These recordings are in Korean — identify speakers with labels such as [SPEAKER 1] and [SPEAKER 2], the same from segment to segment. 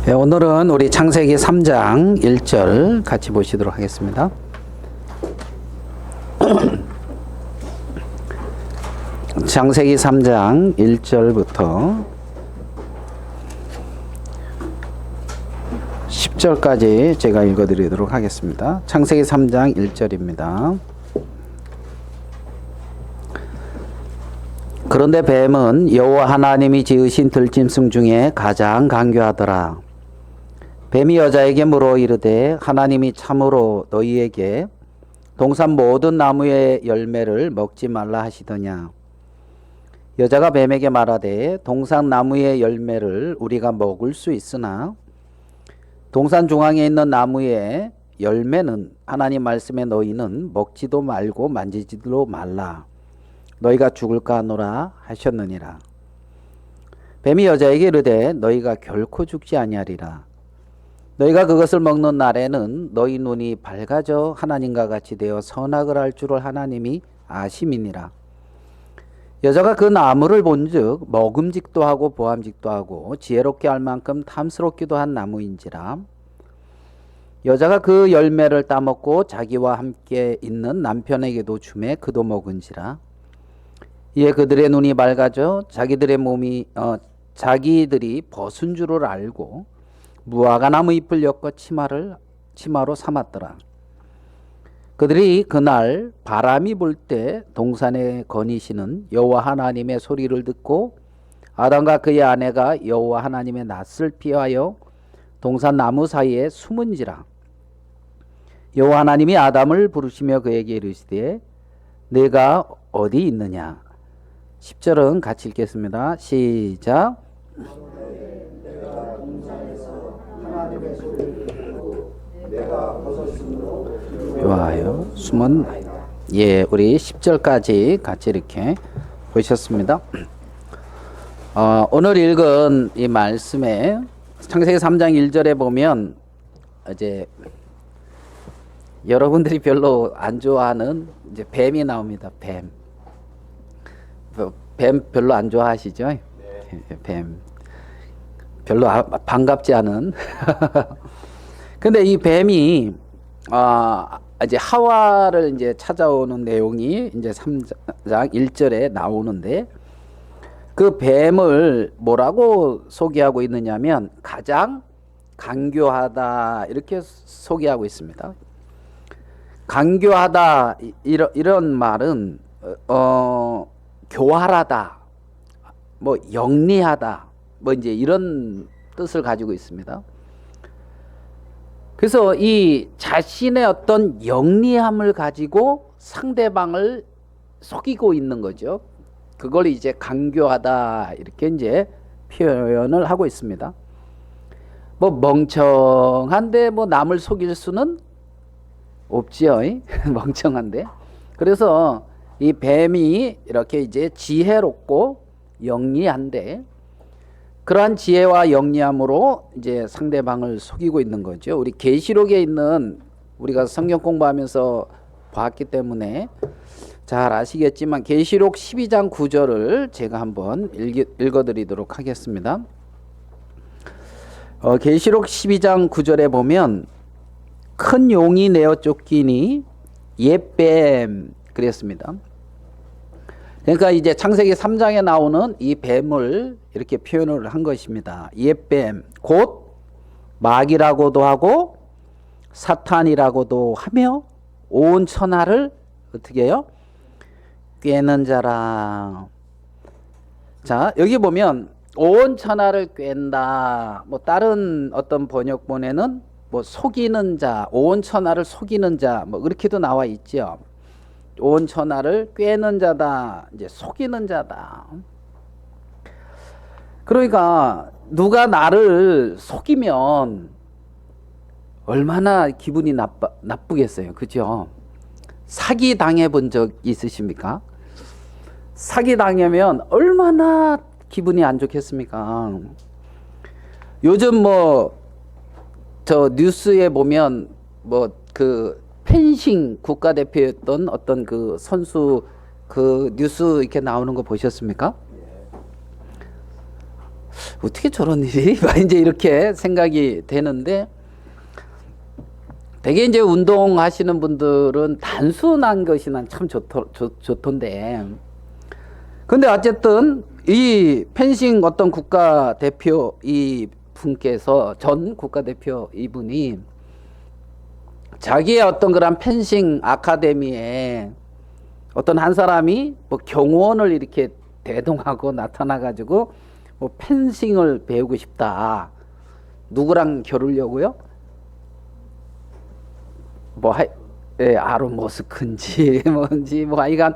[SPEAKER 1] 네, 오늘은 우리 창세기 3장 1절 같이 보시도록 하겠습니다. 창세기 3장 1절부터 10절까지 제가 읽어드리도록 하겠습니다. 창세기 3장 1절입니다. 그런데 뱀은 여호와 하나님이 지으신 들짐승 중에 가장 간교하더라. 뱀이 여자에게 물어 이르되 하나님이 참으로 너희에게 동산 모든 나무의 열매를 먹지 말라 하시더냐. 여자가 뱀에게 말하되 동산 나무의 열매를 우리가 먹을 수 있으나 동산 중앙에 있는 나무의 열매는 하나님 말씀에 너희는 먹지도 말고 만지지도 말라. 너희가 죽을까 하노라 하셨느니라. 뱀이 여자에게 이르되 너희가 결코 죽지 아니하리라. 너희가 그것을 먹는 날에는 너희 눈이 밝아져 하나님과 같이 되어 선악을 알 줄을 하나님이 아심이니라. 여자가 그 나무를 본즉 먹음직도 하고 보암직도 하고 지혜롭게 할 만큼 탐스럽기도 한 나무인지라. 여자가 그 열매를 따먹고 자기와 함께 있는 남편에게도 주매 그도 먹은지라. 이에 그들의 눈이 밝아져 자기들이 벗은 줄을 알고 무화과 나무 잎을 엮어 치마로 삼았더라. 그들이 그날 바람이 불 때 동산에 거니시는 여호와 하나님의 소리를 듣고 아담과 그의 아내가 여호와 하나님의 낯을 피하여 동산 나무 사이에 숨은지라. 여호와 하나님이 아담을 부르시며 그에게 이르시되 내가 어디 있느냐. 10절은 같이 읽겠습니다. 시작. 좋아요. 숨은 우리 10절까지 같이 이렇게 보셨습니다. 오늘 읽은 이 말씀에 창세기 3장 1절에 보면 이제 여러분들이 별로 안 좋아하는 이제 뱀이 나옵니다. 뱀 별로 안 좋아하시죠? 네. 뱀 별로 반갑지 않은. 근데 이 뱀이 이제 하와를 이제 찾아오는 내용이 이제 3장 1절에 나오는데 그 뱀을 뭐라고 소개하고 있느냐면 가장 간교하다 이렇게 소개하고 있습니다. 간교하다 이런 말은 교활하다, 뭐 영리하다, 뭐 이제 이런 뜻을 가지고 있습니다. 그래서 이 자신의 어떤 영리함을 가지고 상대방을 속이고 있는 거죠. 그걸 이제 간교하다 이렇게 이제 표현을 하고 있습니다. 뭐 멍청한데 뭐 남을 속일 수는 없지요. 멍청한데. 그래서 이 뱀이 이렇게 이제 지혜롭고 영리한데 그러한 지혜와 영리함으로 이제 상대방을 속이고 있는 거죠. 우리 계시록에 있는 우리가 성경 공부하면서 봤기 때문에 잘 아시겠지만 계시록 12장 9절을 제가 한번 읽어드리도록 하겠습니다. 계시록 12장 9절에 보면 큰 용이 내어 쫓기니 옛뱀 그랬습니다. 그러니까 이제 창세기 3장에 나오는 이 뱀을 이렇게 표현을 한 것입니다. 옛뱀 곧 마귀라고도 하고 사탄이라고도 하며 온 천하를 어떻게 해요? 꿰는 자라. 자, 여기 보면 온 천하를 꿰는다. 뭐 다른 어떤 번역본에는 뭐 속이는 자, 온 천하를 속이는 자, 뭐 그렇게도 나와 있죠. 온 천하를 꿰는 자다, 이제 속이는 자다. 그러니까 누가 나를 속이면 얼마나 기분이 나쁘겠어요, 그죠? 사기 당해본 적 있으십니까? 사기 당하면 얼마나 기분이 안 좋겠습니까? 요즘 뭐 저 뉴스에 보면 뭐 그 펜싱 국가대표였던 어떤 그 선수 그 뉴스 이렇게 나오는 거 보셨습니까? 어떻게 저런 일이 이제 이렇게 생각이 되는데, 되게 이제 운동하시는 분들은 단순한 것이 난 참 좋던데, 근데 어쨌든 이 펜싱 어떤 국가대표 이 분께서, 전 국가대표 이분이 자기의 어떤 그런 펜싱 아카데미에 어떤 한 사람이 뭐 경호원을 이렇게 대동하고 나타나 가지고 뭐 펜싱을 배우고 싶다. 누구랑 겨루려고요? 뭐 아론 모스크인지 뭔지 뭐 하여간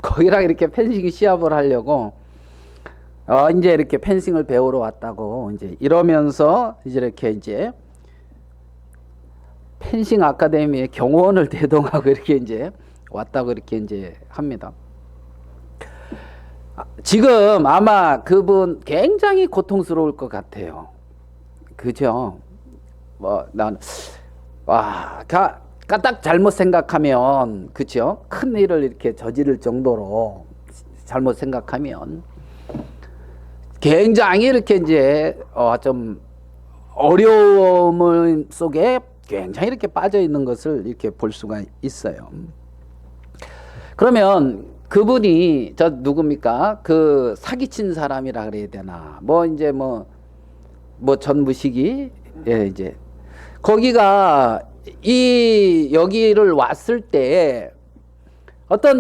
[SPEAKER 1] 거기랑 이렇게 펜싱 시합을 하려고 이제 이렇게 펜싱을 배우러 왔다고 이제 이러면서 이제 펜싱 아카데미에 경호원을 대동하고 이렇게 이제 왔다고 이렇게 이제 합니다. 지금 아마 그분 굉장히 고통스러울 것 같아요. 그죠? 까딱 잘못 생각하면, 그죠? 큰 일을 이렇게 저지를 정도로 잘못 생각하면 굉장히 이렇게 이제 좀 어려움 속에 굉장히 이렇게 빠져 있는 것을 이렇게 볼 수가 있어요. 그러면 그분이 저 누굽니까? 그 사기친 사람이라 그래야 되나? 뭐 이제 뭐 전무식이, 예, 이제 거기가 여기를 왔을 때 어떤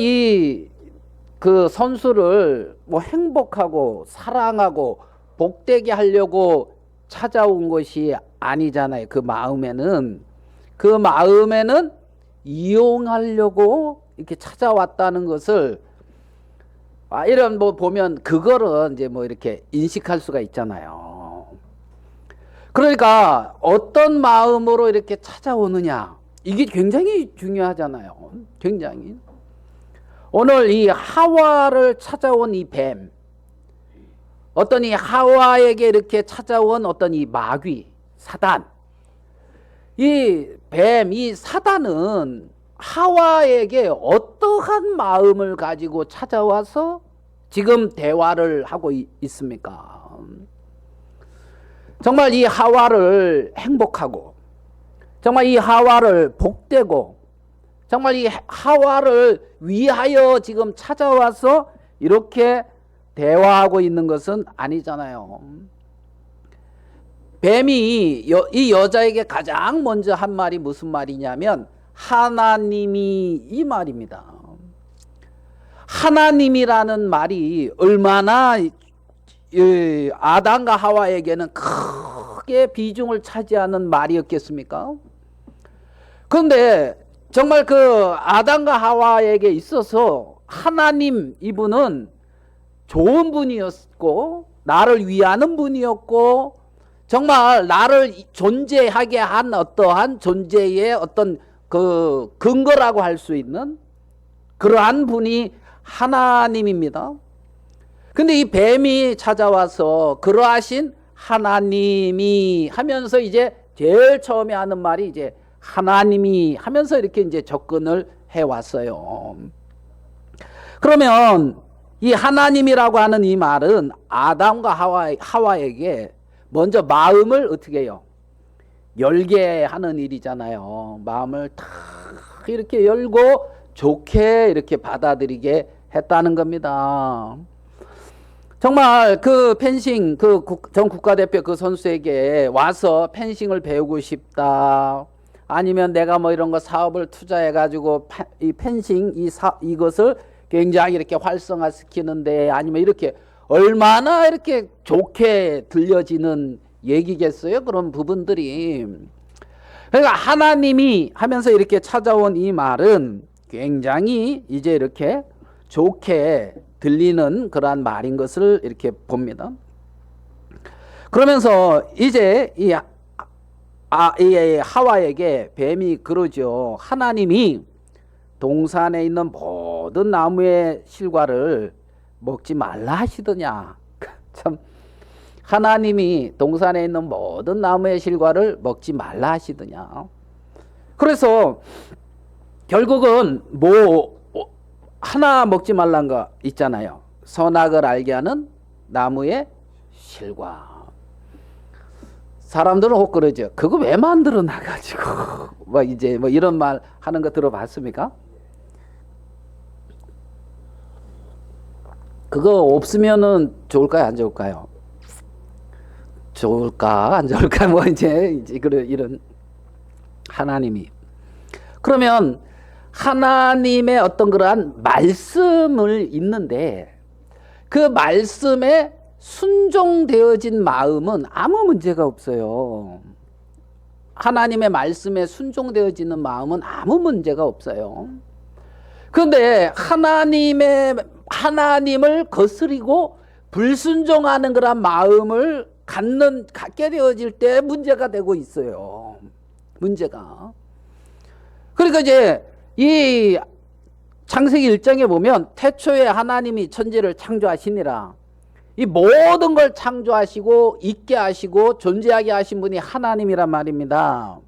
[SPEAKER 1] 그 선수를 뭐 행복하고 사랑하고 복되게 하려고 찾아온 것이 아니잖아요. 그 마음에는 이용하려고 이렇게 찾아왔다는 것을, 이런 뭐 보면 그거를 이제 뭐 이렇게 인식할 수가 있잖아요. 그러니까 어떤 마음으로 이렇게 찾아오느냐, 이게 굉장히 중요하잖아요. 굉장히. 오늘 이 하와를 찾아온 이 뱀, 어떤 이 하와에게 이렇게 찾아온 어떤 이 마귀, 사단, 이 뱀, 이 사단은 하와에게 어떠한 마음을 가지고 찾아와서 지금 대화를 하고 있습니까? 정말 이 하와를 행복하고, 정말 이 하와를 복되고, 정말 이 하와를 위하여 지금 찾아와서 이렇게 대화하고 있는 것은 아니잖아요. 뱀이 이 여자에게 가장 먼저 한 말이 무슨 말이냐면 하나님이, 이 말입니다. 하나님이라는 말이 얼마나 아담과 하와에게는 크게 비중을 차지하는 말이었겠습니까? 그런데 정말 그 아담과 하와에게 있어서 하나님, 이분은 좋은 분이었고 나를 위하는 분이었고 정말 나를 존재하게 한 어떠한 존재의 어떤 그 근거라고 할 수 있는 그러한 분이 하나님입니다. 근데 이 뱀이 찾아와서 그러하신 하나님이 하면서 이제 제일 처음에 하는 말이 이제 하나님이 하면서 이렇게 이제 접근을 해 왔어요. 그러면 이 하나님이라고 하는 이 말은 아담과 하와에게 먼저 마음을 어떻게 해요? 열게 하는 일이잖아요. 마음을 탁 이렇게 열고 좋게 이렇게 받아들이게 했다는 겁니다. 정말 그 펜싱, 그 전 국가대표 그 선수에게 와서 펜싱을 배우고 싶다. 아니면 내가 뭐 이런 거 사업을 투자해가지고 이 펜싱, 이것을 굉장히 이렇게 활성화시키는데, 아니면 이렇게 얼마나 이렇게 좋게 들려지는 얘기겠어요? 그런 부분들이. 그러니까 하나님이 하면서 이렇게 찾아온 이 말은 굉장히 이제 이렇게 좋게 들리는 그러한 말인 것을 이렇게 봅니다. 그러면서 이제 이 하와에게 뱀이 그러죠. 하나님이 동산에 있는 모든 나무의 실과를 먹지 말라 하시더냐. 참, 하나님이 동산에 있는 모든 나무의 실과를 먹지 말라 하시더냐. 그래서 결국은 하나 먹지 말란 거 있잖아요. 선악을 알게 하는 나무의 실과. 사람들은 혹 그러죠. 그거 왜 만들어 놔가지고 뭐 이제 뭐 이런 말 하는 거 들어봤습니까? 그거 없으면은 좋을까요, 안 좋을까요? 좋을까, 안 좋을까, 뭐 이제 그런 이런 하나님이. 그러면 하나님의 어떤 그러한 말씀을 읽는데 그 말씀에 순종되어진 마음은 아무 문제가 없어요. 하나님의 말씀에 순종되어지는 마음은 아무 문제가 없어요. 그런데 하나님을 거스리고 불순종하는 그런 마음을 갖게 되어질 때 문제가 되고 있어요. 문제가. 그러니까 이제 이 창세기 1장에 보면 태초에 하나님이 천지를 창조하시니라. 이 모든 걸 창조하시고 있게 하시고 존재하게 하신 분이 하나님이란 말입니다.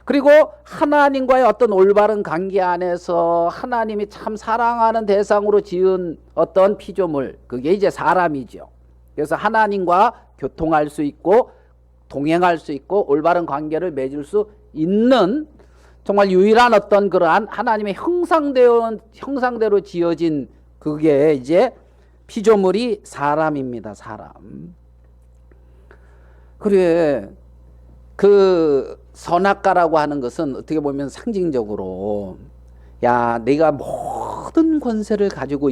[SPEAKER 1] 그리고 하나님과의 어떤 올바른 관계 안에서 하나님이 참 사랑하는 대상으로 지은 어떤 피조물, 그게 이제 사람이죠. 그래서 하나님과 교통할 수 있고 동행할 수 있고 올바른 관계를 맺을 수 있는 정말 유일한 어떤 그러한 하나님의 형상대로 지어진 그게 이제 피조물이 사람입니다. 사람. 그래, 그 선악과라고 하는 것은 어떻게 보면 상징적으로 야, 내가 모든 권세를 가지고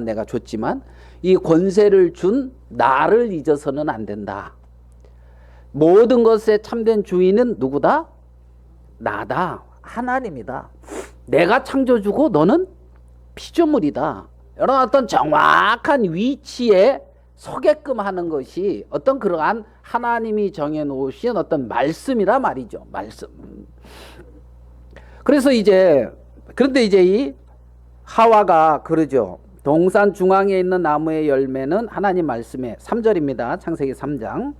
[SPEAKER 1] 내가 줬지만 이 권세를 준 나를 잊어서는 안 된다. 모든 것의 참된 주인은 누구다? 나다. 하나님이다. 내가 창조주고 너는 피조물이다. 이런 어떤 정확한 위치에 서게끔 하는 것이 어떤 그러한 하나님이 정해놓으신 어떤 말씀이라 말이죠. 말씀. 그래서 그런데 이제 이 하와가 그러죠. 동산 중앙에 있는 나무의 열매는 하나님 말씀에 3절입니다. 창세기 3장.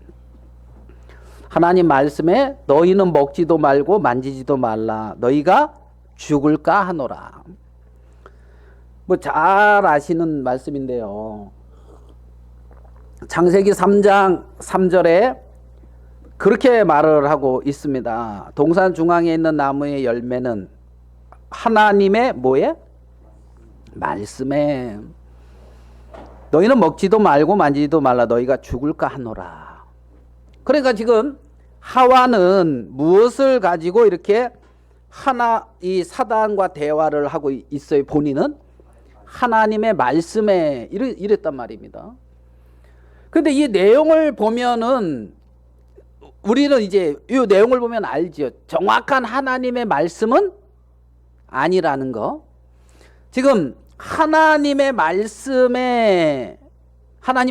[SPEAKER 1] 하나님 말씀에 너희는 먹지도 말고 만지지도 말라. 너희가 죽을까 하노라. 뭐 잘 아시는 말씀인데요. 창세기 3장 3절에 그렇게 말을 하고 있습니다. 동산 중앙에 있는 나무의 열매는 하나님의 뭐에? 말씀에 너희는 먹지도 말고 만지지도 말라. 너희가 죽을까 하노라. 그러니까 지금 하와는 무엇을 가지고 이렇게 이 사단과 대화를 하고 있어요? 본인은 하나님의 말씀에 이랬단 말입니다. 근데 이 내용을 보면은 우리는 이제 이 내용을 보면 알죠. 정확한 하나님의 말씀은 아니라는 거. 지금 하나님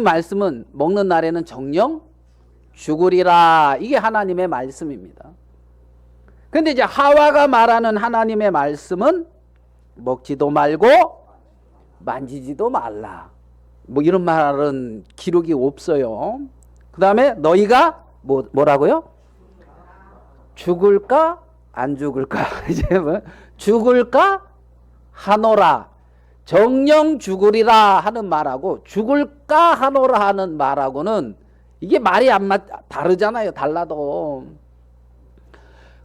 [SPEAKER 1] 말씀은 먹는 날에는 정령 죽으리라. 이게 하나님의 말씀입니다. 근데 이제 하와가 말하는 하나님의 말씀은 먹지도 말고 만지지도 말라. 뭐 이런 말은 기록이 없어요. 그 다음에 너희가 뭐라고요? 죽을까 안 죽을까? 이제 뭐 죽을까 하노라. 정령 죽으리라 하는 말하고 죽을까 하노라 하는 말하고는 이게 말이 다르잖아요. 달라도.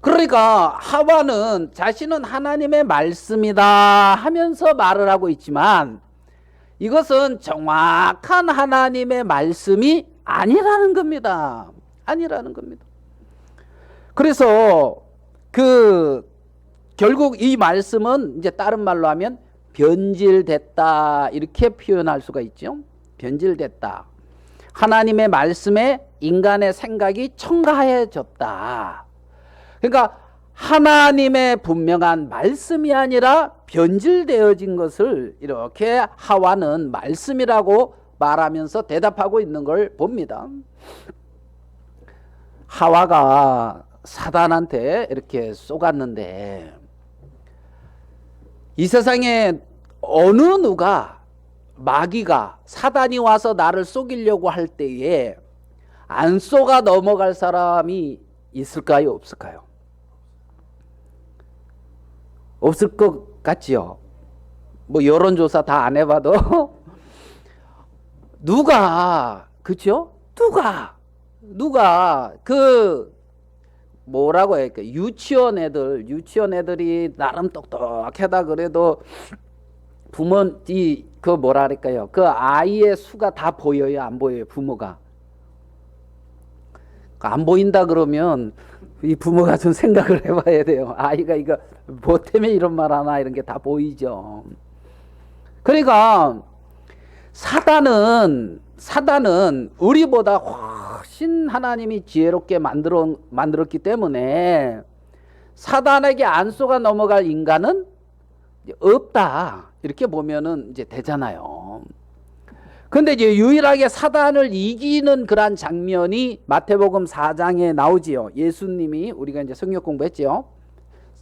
[SPEAKER 1] 그러니까 하와는 자신은 하나님의 말씀이다 하면서 말을 하고 있지만 이것은 정확한 하나님의 말씀이 아니라는 겁니다. 아니라는 겁니다. 그래서 결국 이 말씀은 이제 다른 말로 하면 변질됐다 이렇게 표현할 수가 있죠. 변질됐다. 하나님의 말씀에 인간의 생각이 첨가해졌다. 그러니까 하나님의 분명한 말씀이 아니라 변질되어진 것을 이렇게 하와는 말씀이라고 말하면서 대답하고 있는 걸 봅니다. 하와가 사단한테 이렇게 쏘갔는데 이 세상에 어느 누가 마귀가 사단이 와서 나를 속이려고 할 때에 안 쏘가 넘어갈 사람이 있을까요? 없을까요? 없을 것 같지요. 뭐 여론조사 다 안 해봐도 누가 그렇죠? 누가 누가 그 뭐라고 할까, 유치원 애들이 나름 똑똑하다 그래도 부모 그 뭐라 그럴까요, 그 아이의 수가 다 보여요, 안 보여요? 부모가 안 보인다 그러면 이 부모가 좀 생각을 해봐야 돼요. 아이가 이거 뭐 때문에 이런 말 하나, 이런 게 다 보이죠. 그러니까 사단은 우리보다 훨씬 하나님이 지혜롭게 만들었기 때문에 사단에게 안 속아 넘어갈 인간은 없다, 이렇게 보면은 이제 되잖아요. 근데 이제 유일하게 사단을 이기는 그런 장면이 마태복음 4장에 나오지요. 예수님이, 우리가 이제 성경 공부했죠.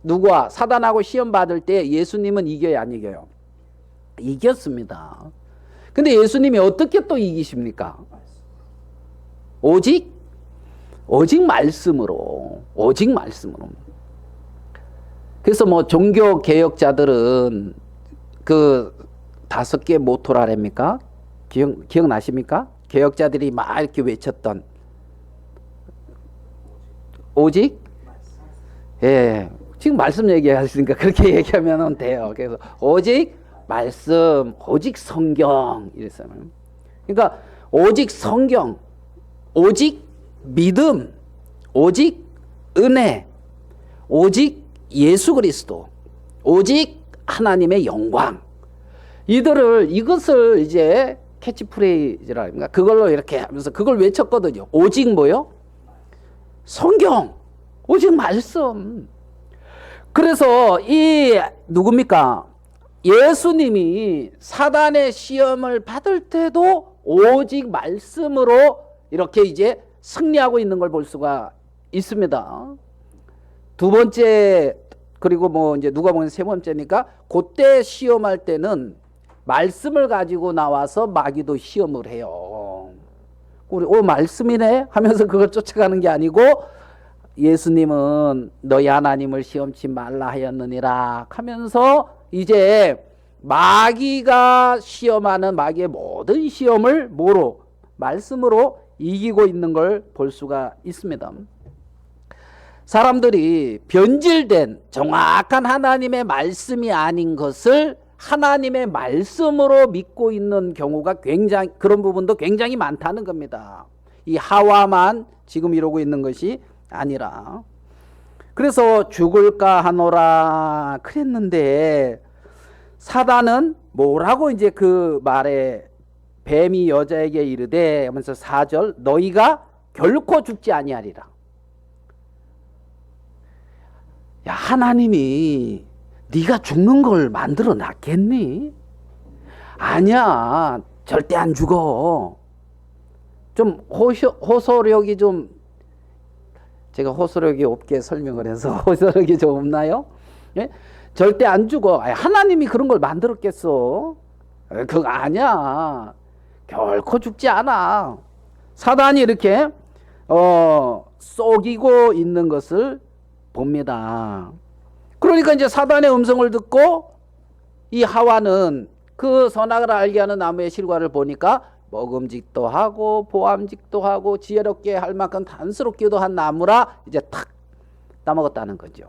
[SPEAKER 1] 누구와 사단하고 시험 받을 때 예수님은 이겨요, 안 이겨요? 이겼습니다. 근데 예수님이 어떻게 또 이기십니까? 오직 말씀으로. 그래서 뭐 종교 개혁자들은 그 5개 모토라랍니까? 기억나십니까? 개혁자들이 막 이렇게 외쳤던 오직, 예, 지금 말씀 얘기하시니까 그렇게 얘기하면 돼요. 그래서 오직 말씀, 오직 성경 이랬어요. 그러니까 오직 성경, 오직 믿음, 오직 은혜, 오직 예수 그리스도, 오직 하나님의 영광, 이것을 이제 캐치프레이즈라 그걸로 이렇게 하면서 그걸 외쳤거든요. 오직 뭐요? 성경, 오직 말씀. 그래서 이 누굽니까? 예수님이 사단의 시험을 받을 때도 오직 말씀으로 이렇게 이제 승리하고 있는 걸 볼 수가 있습니다. 두 번째, 그리고 뭐 이제 누가 보면 세 번째니까, 그때 시험할 때는 말씀을 가지고 나와서 마귀도 시험을 해요. 우리 말씀이네 하면서 그걸 쫓아가는 게 아니고, 예수님은 너희 하나님을 시험치 말라 하였느니라 하면서 이제 마귀가 시험하는 마귀의 모든 시험을 뭐로? 말씀으로 이기고 있는 걸 볼 수가 있습니다. 사람들이 변질된 정확한 하나님의 말씀이 아닌 것을 하나님의 말씀으로 믿고 있는 경우가 굉장히, 그런 부분도 굉장히 많다는 겁니다. 이 하와만 지금 이러고 있는 것이 아니라. 그래서 죽을까 하노라 그랬는데, 사단은 뭐라고 이제 그 말에 뱀이 여자에게 이르되 하면서 4절, 너희가 결코 죽지 아니하리라. 야, 하나님이 네가 죽는 걸 만들어 놨겠니? 아니야, 절대 안 죽어. 좀 호소력이 좀, 제가 호소력이 없게 설명을 해서 호소력이 좀 없나요? 예? 절대 안 죽어. 하나님이 그런 걸 만들었겠어? 그거 아니야. 결코 죽지 않아. 사단이 이렇게 속이고 있는 것을 봅니다. 그러니까 이제 사단의 음성을 듣고 이 하와는 그 선악을 알게 하는 나무의 실과를 보니까 먹음직도 하고 보암직도 하고 지혜롭게 할 만큼 단스럽기도 한 나무라 이제 탁 따먹었다는 거죠.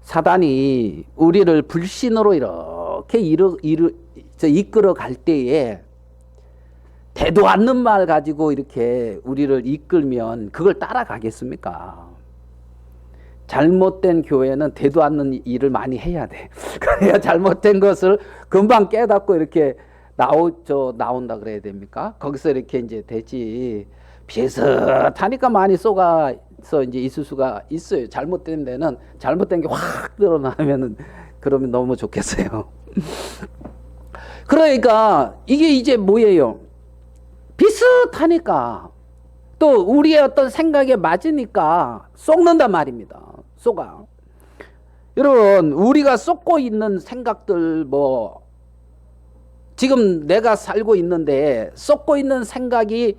[SPEAKER 1] 사단이 우리를 불신으로 이렇게 이끌어 갈 때에 대도 않는 말 가지고 이렇게 우리를 이끌면 그걸 따라가겠습니까? 잘못된 교회는 대도 않는 일을 많이 해야 돼. 그래야 잘못된 것을 금방 깨닫고 이렇게 나온다 그래야 됩니까? 거기서 이렇게 이제 되지. 비슷하니까 많이 쏘가서 이제 있을 수가 있어요. 잘못된 데는 잘못된 게 확 드러나면은 그러면 너무 좋겠어요. 그러니까 이게 이제 뭐예요? 비슷하니까 또 우리의 어떤 생각에 맞으니까 속는단 말입니다. 쏘가. 여러분, 우리가 쏟고 있는 생각들, 뭐 지금 내가 살고 있는데 쏟고 있는 생각이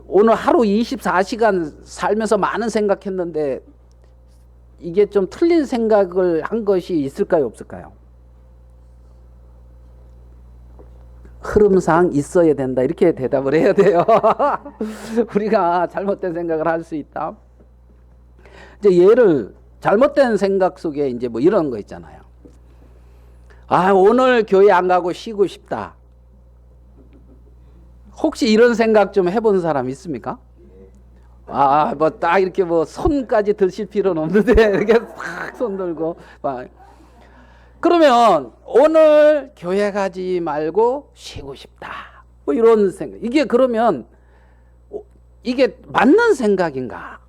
[SPEAKER 1] 오늘 하루 24시간 살면서 많은 생각했는데 이게 좀 틀린 생각을 한 것이 있을까요, 없을까요? 흐름상 있어야 된다. 이렇게 대답을 해야 돼요. 우리가 잘못된 생각을 할 수 있다. 이제 얘를 잘못된 생각 속에 이제 뭐 이런 거 있잖아요. 아, 오늘 교회 안 가고 쉬고 싶다. 혹시 이런 생각 좀 해본 사람 있습니까? 아, 뭐 딱 이렇게 뭐 손까지 드실 필요는 없는데 이렇게 팍 손 들고 막. 그러면 오늘 교회 가지 말고 쉬고 싶다. 뭐 이런 생각. 이게 그러면 이게 맞는 생각인가?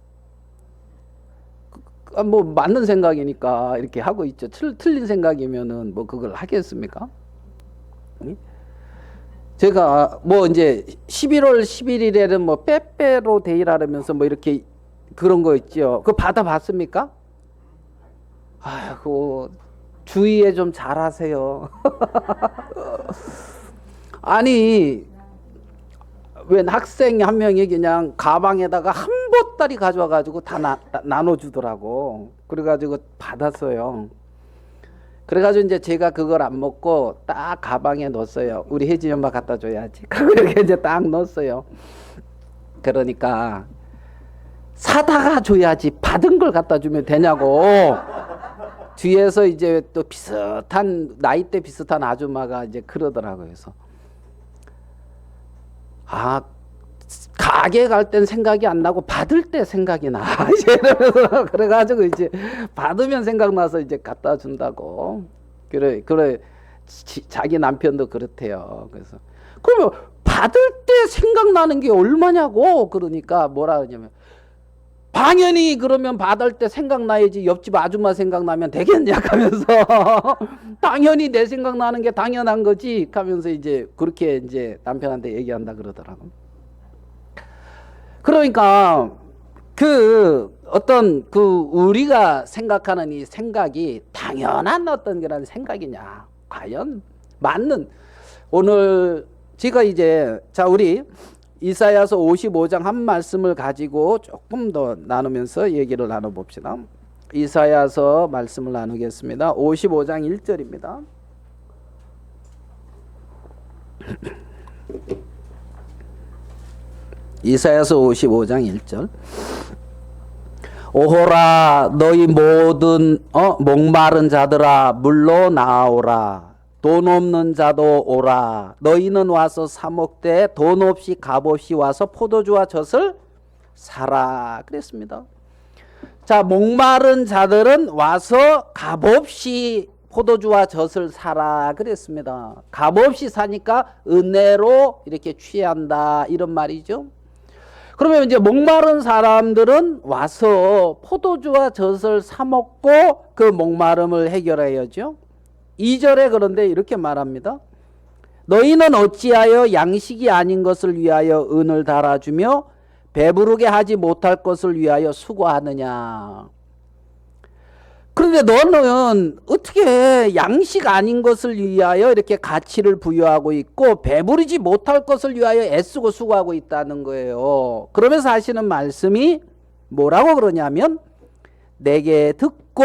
[SPEAKER 1] 뭐 맞는 생각이니까 이렇게 하고 있죠. 틀린 생각이면은 뭐 그걸 하겠습니까? 제가 뭐 이제 11월 11일에는 뭐 빼빼로 데이라면서 뭐 이렇게 그런 거 있죠. 그거 받아봤습니까? 아이고, 주위에 좀 잘하세요. 아니, 웬 학생 한 명이 그냥 가방에다가 한 보따리 가져와 가지고 다 나눠주더라고. 그래가지고 받았어요. 그래가지고 이제 제가 그걸 안 먹고 딱 가방에 넣었어요. 우리 혜진이 엄마 갖다 줘야지. 그렇게 이제 딱 넣었어요. 그러니까 사다가 줘야지 받은 걸 갖다 주면 되냐고. 뒤에서 이제 또 비슷한 나이대 비슷한 아줌마가 이제 그러더라고요. 그래서 아, 가게 갈 땐 생각이 안 나고 받을 때 생각이 나. 이제 이러면서 그래가지고 이제 받으면 생각나서 이제 갖다 준다고. 그래 자기 남편도 그렇대요. 그래서 그러면 받을 때 생각나는 게 얼마냐고. 그러니까 뭐라 그러냐면 당연히 그러면 받을 때 생각나야지 옆집 아줌마 생각나면 되겠냐 하면서 당연히 내 생각나는 게 당연한 거지 하면서 이제 그렇게 이제 남편한테 얘기한다 그러더라고. 그러니까 그 어떤 그 우리가 생각하는 이 생각이 당연한 어떤 그런 생각이냐, 과연 맞는. 오늘 제가 이제 자 우리 이사야서 55장 한 말씀을 가지고 조금 더 나누면서 얘기를 나눠봅시다. 이사야서 말씀을 나누겠습니다. 55장 1절입니다. 이사야서 55장 1절. 오호라 너희 모든 목마른 자들아 물로 나오라. 돈 없는 자도 오라. 너희는 와서 사 먹되 돈 없이 값 없이 와서 포도주와 젖을 사라. 그랬습니다. 자, 목마른 자들은 와서 값 없이 포도주와 젖을 사라 그랬습니다. 값 없이 사니까 은혜로 이렇게 취한다 이런 말이죠. 그러면 이제 목마른 사람들은 와서 포도주와 젖을 사 먹고 그 목마름을 해결해야죠. 2절에 그런데 이렇게 말합니다. 너희는 어찌하여 양식이 아닌 것을 위하여 은을 달아주며 배부르게 하지 못할 것을 위하여 수고하느냐. 그런데 너는 어떻게 양식 아닌 것을 위하여 이렇게 가치를 부여하고 있고 배부르지 못할 것을 위하여 애쓰고 수고하고 있다는 거예요. 그러면서 하시는 말씀이 뭐라고 그러냐면 내게 듣고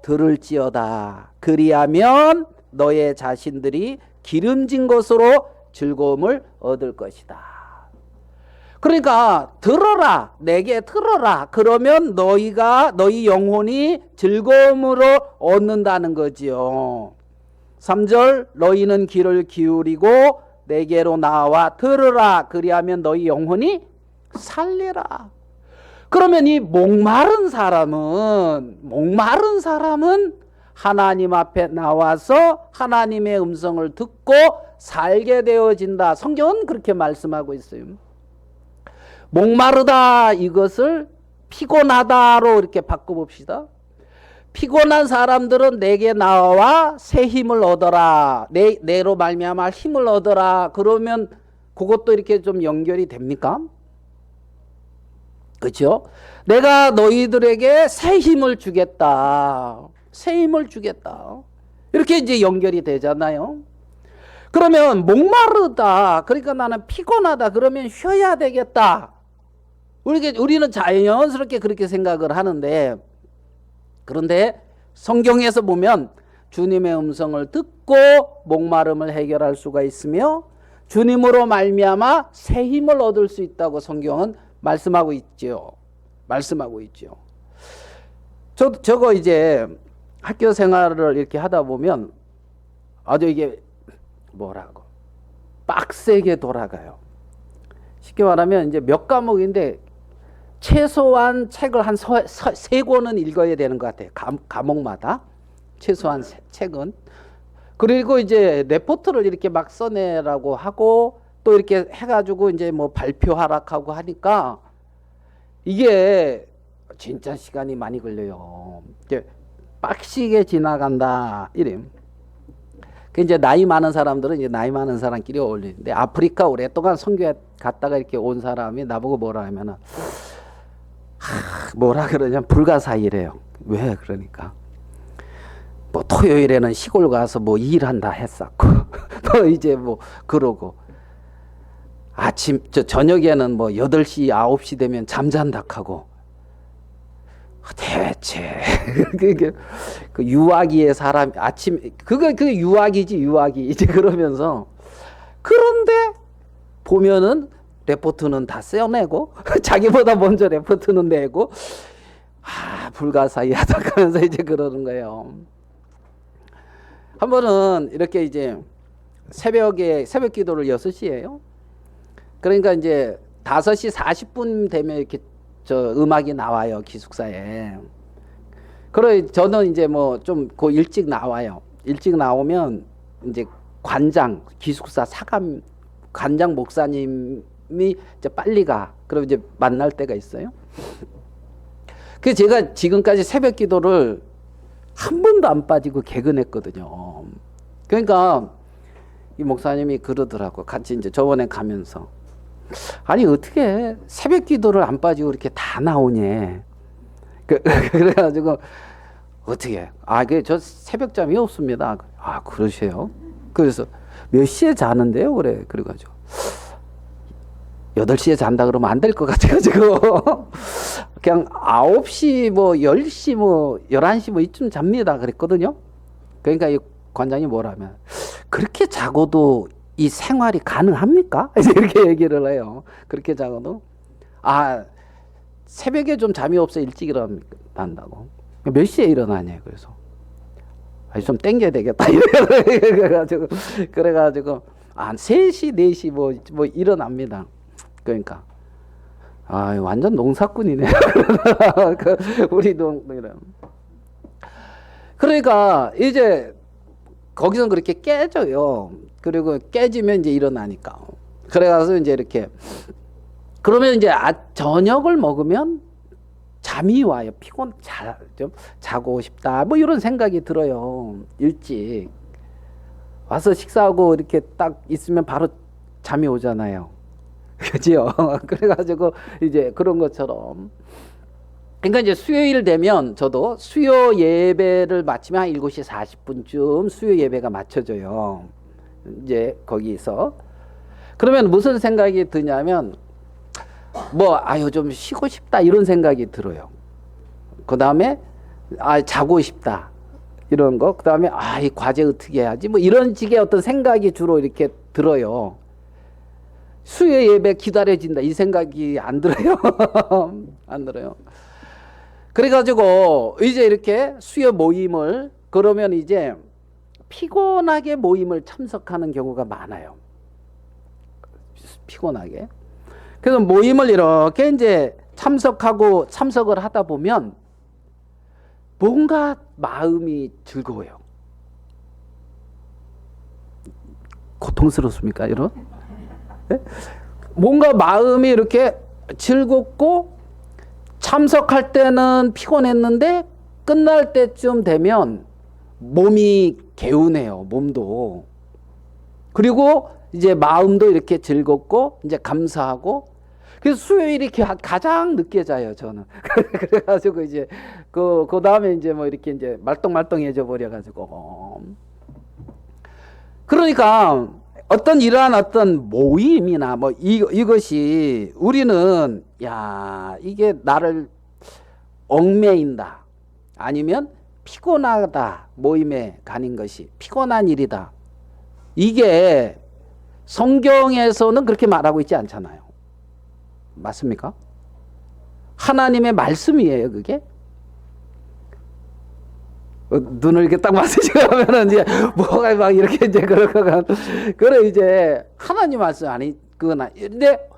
[SPEAKER 1] 들을지어다. 그리하면 너의 자신들이 기름진 것으로 즐거움을 얻을 것이다. 그러니까 들어라, 내게 들어라. 그러면 너희 영혼이 즐거움으로 얻는다는 거지요. 3절 너희는 귀를 기울이고 내게로 나와 들으라. 그리하면 너희 영혼이 살리라. 그러면 이 목마른 사람은 하나님 앞에 나와서 하나님의 음성을 듣고 살게 되어진다. 성경은 그렇게 말씀하고 있어요. 목마르다 이것을 피곤하다로 이렇게 바꿔봅시다. 피곤한 사람들은 내게 나와 새 힘을 얻어라. 내로 말미암아 힘을 얻어라. 그러면 그것도 이렇게 좀 연결이 됩니까? 그렇죠? 내가 너희들에게 새 힘을 주겠다. 새 힘을 주겠다. 이렇게 이제 연결이 되잖아요. 그러면 목마르다. 그러니까 나는 피곤하다. 그러면 쉬어야 되겠다. 우리는 자연스럽게 그렇게 생각을 하는데, 그런데 성경에서 보면 주님의 음성을 듣고 목마름을 해결할 수가 있으며 주님으로 말미암아 새 힘을 얻을 수 있다고 성경은 말씀하고 있죠. 말씀하고 있죠. 저거 이제 학교 생활을 이렇게 하다 보면 아주 이게 뭐라고 빡세게 돌아가요. 쉽게 말하면 이제 몇 과목인데 최소한 책을 한 세 권은 읽어야 되는 것 같아요. 과목마다 최소한 책은. 그리고 이제 레포트를 이렇게 막 써내라고 하고 또 이렇게 해가지고 이제 뭐 발표하라고 하니까 이게 진짜 시간이 많이 걸려요. 이제 빡시게 지나간다 이름. 그 이제 나이 많은 사람들은 이제 나이 많은 사람끼리 어울리는데 아프리카 오랫동안 선교에 갔다가 이렇게 온 사람이 나보고 뭐라 하면은 뭐라 그러냐 불가사의래요. 왜 그러니까 뭐 토요일에는 시골 가서 뭐 일한다 했었고 뭐 이제 뭐 그러고 아침 저녁에는 뭐 8시 9시 되면 잠잔다 하고 대체 그 유아기의 사람 아침 그게 유아기지 유아기 이제 그러면서 그런데 보면은 레포트는 다 써내고 자기보다 먼저 레포트는 내고 불가사의하다 하면서 이제 그러는 거예요. 한 번은 이렇게 이제 새벽 기도를 6시에요. 그러니까 이제 5시 40분 되면 이렇게 음악이 나와요, 기숙사에. 그래 저는 이제 뭐 좀 일찍 나와요. 일찍 나오면 이제 기숙사 사감 관장 목사님이 이제 빨리 가. 그럼 이제 만날 때가 있어요. 그래서 제가 지금까지 새벽 기도를 한 번도 안 빠지고 개근했거든요. 그러니까 이 목사님이 그러더라고. 같이 이제 저번에 가면서 아니 어떻게 새벽 기도를 안 빠지고 이렇게 다 나오냐. 그래가지고 어떻게 저 새벽잠이 없습니다. 그러세요? 그래서 몇 시에 자는데요? 그래가지고 8시에 잔다 그러면 안 될 것 같아가지고 그냥 9시 뭐 10시 뭐 11시 뭐 이쯤 잡니다 그랬거든요. 그러니까 이 관장이 뭐라면 그렇게 자고도 이 생활이 가능합니까? 이렇게 얘기를 해요. 그렇게 자고도 새벽에 좀 잠이 없어 일찍 일어난다고. 몇 시에 일어나냐 그래서 좀 땡겨야 되겠다 그래가지고 한 3시 4시 뭐 일어납니다. 그러니까 완전 농사꾼이네. 우리 동네는. 그러니까 이제 거기서 그렇게 깨져요. 그리고 깨지면 이제 일어나니까. 그래가서 이제 이렇게 그러면 이제 저녁을 먹으면 잠이 와요. 좀 자고 싶다. 뭐 이런 생각이 들어요. 일찍 와서 식사하고 이렇게 딱 있으면 바로 잠이 오잖아요. 그죠? 그래가지고 이제 그런 것처럼. 그러니까 이제 수요일 되면 저도 수요 예배를 마치면 한 7시 40분쯤 수요 예배가 맞춰져요. 이제 거기서. 그러면 무슨 생각이 드냐면 좀 쉬고 싶다 이런 생각이 들어요. 그 다음에 자고 싶다 이런 거. 그 다음에 이 과제 어떻게 해야지 뭐 이런 식의 어떤 생각이 주로 이렇게 들어요. 수요 예배 기다려진다 이 생각이 안 들어요. 안 들어요. 그래가지고 이제 이렇게 수요 모임을 그러면 이제 피곤하게 모임을 참석하는 경우가 많아요. 피곤하게. 그래서 모임을 이렇게 이제 참석을 하다 보면 뭔가 마음이 즐거워요. 고통스럽습니까, 여러분? 네? 뭔가 마음이 이렇게 즐겁고 참석할 때는 피곤했는데 끝날 때쯤 되면 몸이 개운해요. 몸도. 그리고 이제 마음도 이렇게 즐겁고 이제 감사하고. 그래서 수요일이 가장 늦게 자요, 저는. 그래가지고 이제 그 다음에 이제 뭐 이렇게 이제 말똥말똥해져 버려가지고. 그러니까 이러한 어떤 모임이나 뭐 이것이 우리는 이게 나를 얽매인다. 아니면 피곤하다. 모임에 가는 것이 피곤한 일이다. 이게 성경에서는 그렇게 말하고 있지 않잖아요. 맞습니까? 하나님의 말씀이에요, 그게. 눈을 이렇게 딱 맞으시면은 이제 뭐가 막 이렇게 이제 그래 이제 하나님 말씀 아니 그건 근데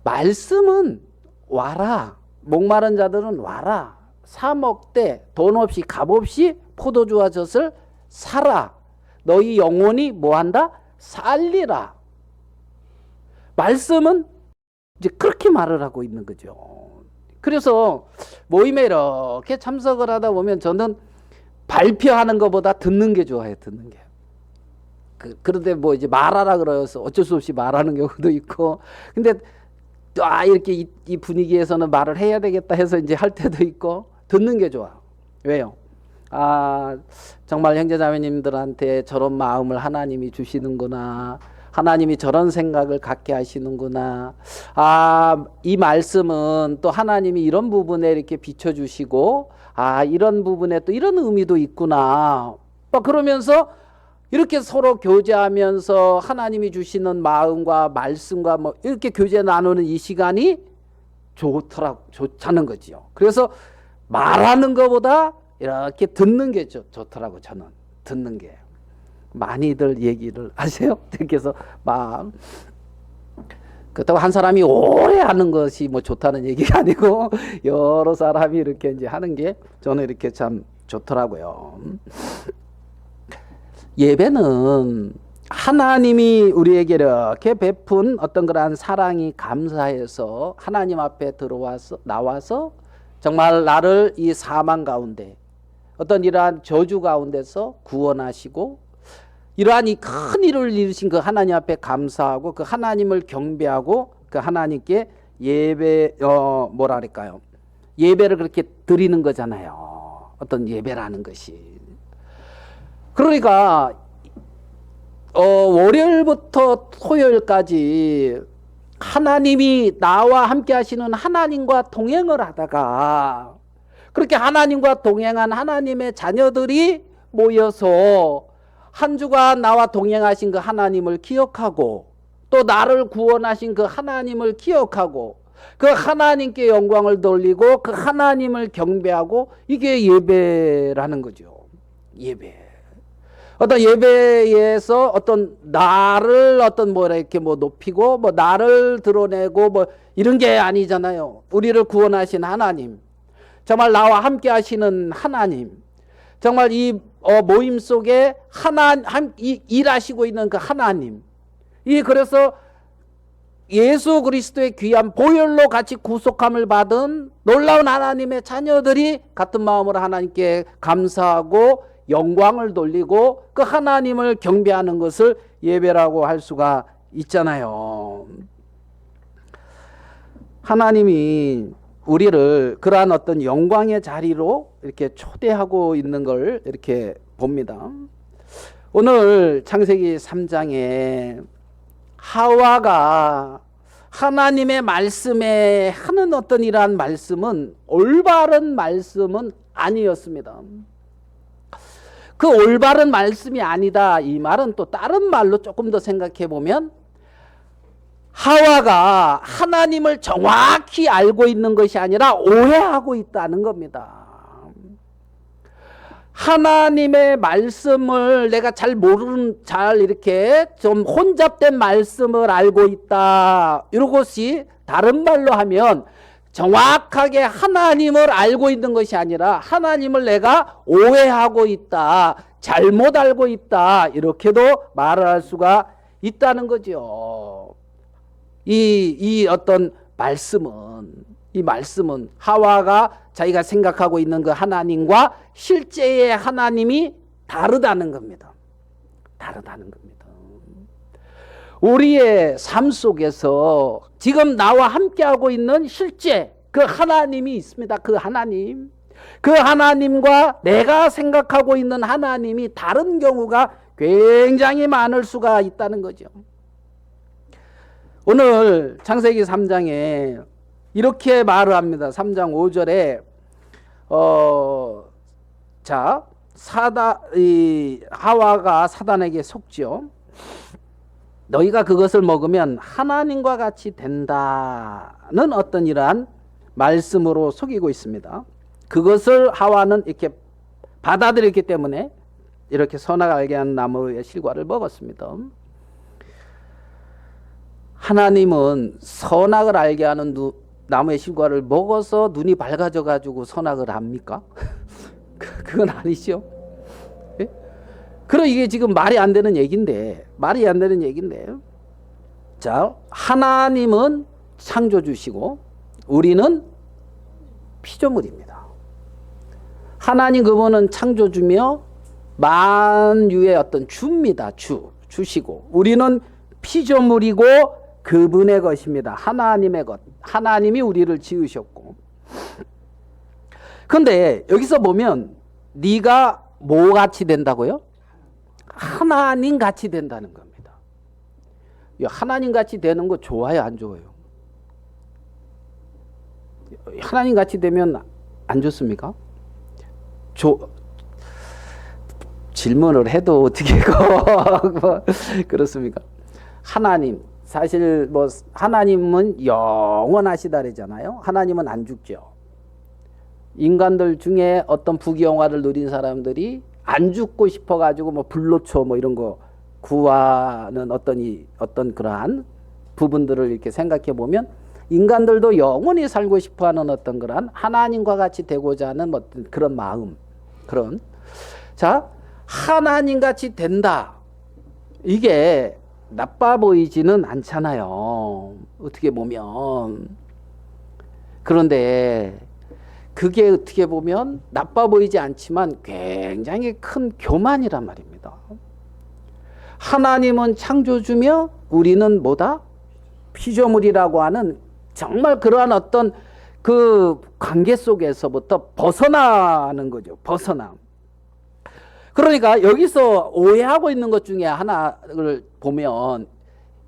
[SPEAKER 1] 말씀은 와라. 목마른 자들은 와라. 사 먹되 돈 없이 값 없이 포도주와 젖을 사라. 너희 영혼이 뭐한다? 살리라. 말씀은 이제 그렇게 말을 하고 있는 거죠. 그래서 모임에 이렇게 참석을 하다 보면 저는 발표하는 것보다 듣는 게 좋아요. 듣는 게. 그런데 뭐 이제 말하라 그래서 어쩔 수 없이 말하는 경우도 있고, 근데 이렇게 이 분위기에서는 말을 해야 되겠다 해서 이제 할 때도 있고, 듣는 게 좋아. 왜요? 정말 형제자매님들한테 저런 마음을 하나님이 주시는구나. 하나님이 저런 생각을 갖게 하시는구나. 이 말씀은 또 하나님이 이런 부분에 이렇게 비춰주시고, 이런 부분에 또 이런 의미도 있구나. 그러면서 이렇게 서로 교제하면서 하나님이 주시는 마음과 말씀과 뭐 이렇게 교제 나누는 이 시간이 좋다는 거지요. 그래서 말하는 것보다 이렇게 듣는 게 좋더라고. 저는 듣는 게. 많이들 얘기를 하세요. 그래서 막 그렇다고 한 사람이 오래 하는 것이 뭐 좋다는 얘기가 아니고 여러 사람이 이렇게 이제 하는 게 저는 이렇게 참 좋더라고요. 예배는 하나님이 우리에게 이렇게 베푼 어떤 그러한 사랑이 감사해서 하나님 앞에 나와서 정말 나를 이 사망 가운데 어떤 이러한 저주 가운데서 구원하시고 이러한 이 큰 일을 이루신 그 하나님 앞에 감사하고 그 하나님을 경배하고 그 하나님께 예배를 그렇게 드리는 거잖아요. 어떤 예배라는 것이. 그러니까 월요일부터 토요일까지 하나님이 나와 함께 하시는 하나님과 동행을 하다가 그렇게 하나님과 동행한 하나님의 자녀들이 모여서 한 주간 나와 동행하신 그 하나님을 기억하고 또 나를 구원하신 그 하나님을 기억하고 그 하나님께 영광을 돌리고 그 하나님을 경배하고 이게 예배라는 거죠. 예배. 어떤 예배에서 어떤 나를 어떤 이렇게 높이고 나를 드러내고 이런 게 아니잖아요. 우리를 구원하신 하나님. 정말 나와 함께 하시는 하나님. 정말 이 모임 속에 일하시고 있는 그 하나님. 그래서 예수 그리스도의 귀한 보혈로 같이 구속함을 받은 놀라운 하나님의 자녀들이 같은 마음으로 하나님께 감사하고 영광을 돌리고 그 하나님을 경배하는 것을 예배라고 할 수가 있잖아요. 하나님이 우리를 그러한 어떤 영광의 자리로 이렇게 초대하고 있는 걸 이렇게 봅니다. 오늘 창세기 3장에 하와가 하나님의 말씀에 하는 어떤 이러한 말씀은 올바른 말씀은 아니었습니다. 그 올바른 말씀이 아니다. 이 말은 또 다른 말로 조금 더 생각해 보면 하와가 하나님을 정확히 알고 있는 것이 아니라 오해하고 있다는 겁니다. 하나님의 말씀을 내가 잘 이렇게 좀 혼잡된 말씀을 알고 있다. 이것이 다른 말로 하면 정확하게 하나님을 알고 있는 것이 아니라 하나님을 내가 오해하고 있다. 잘못 알고 있다. 이렇게도 말을 할 수가 있다는 거죠. 이 어떤 이 말씀은 하와가 자기가 생각하고 있는 그 하나님과 실제의 하나님이 다르다는 겁니다. 다르다는 겁니다. 우리의 삶 속에서 지금 나와 함께하고 있는 실제 그 하나님이 있습니다. 그 하나님과 내가 생각하고 있는 하나님이 다른 경우가 굉장히 많을 수가 있다는 거죠. 오늘 창세기 3장에 이렇게 말을 합니다. 3장 5절에 자, 하와가 사단에게 속지요. 너희가 그것을 먹으면 하나님과 같이 된다는 어떤 이러한 말씀으로 속이고 있습니다. 그것을 하와는 이렇게 받아들였기 때문에 이렇게 선악 알게 하는 나무의 실과를 먹었습니다. 하나님은 선악을 알게 하는 나무의 실과를 먹어서 눈이 밝아져 가지고 선악을 압니까? 그건 아니죠. 예? 그럼 이게 지금 말이 안 되는 얘기인데, 자, 하나님은 창조주시고 우리는 피조물입니다. 하나님 그분은 창조주며 만유의 어떤 주입니다. 주시고 우리는 피조물이고 그분의 것입니다. 하나님의 것. 하나님이 우리를 지으셨고. 근데 여기서 보면 네가 뭐 같이 된다고요? 하나님 같이 된다는 겁니다. 하나님 같이 되는 거 좋아요, 안 좋아요? 하나님 같이 되면 안 좋습니까? 질문을 해도 어떻게 그렇습니까? 하나님, 사실 뭐 하나님은 영원하시다 그러잖아요. 하나님은 안 죽죠. 인간들 중에 어떤 부귀영화를 누린 사람들이 안 죽고 싶어 가지고 뭐 불로초 뭐 이런 거 구하는 어떤 그러한 부분들을 이렇게 생각해 보면 인간들도 영원히 살고 싶어 하는 어떤 그러한 하나님과 같이 되고자 하는 어떤 그런 마음, 자, 하나님 같이 된다. 이게 나빠 보이지는 않잖아요. 어떻게 보면. 그런데 그게 어떻게 보면 나빠 보이지 않지만 굉장히 큰 교만이란 말입니다. 하나님은 창조주며 우리는 뭐다? 피조물이라고 하는 정말 그러한 어떤 그 관계 속에서부터 벗어나는 거죠. 벗어남. 그러니까 여기서 오해하고 있는 것 중에 하나를 보면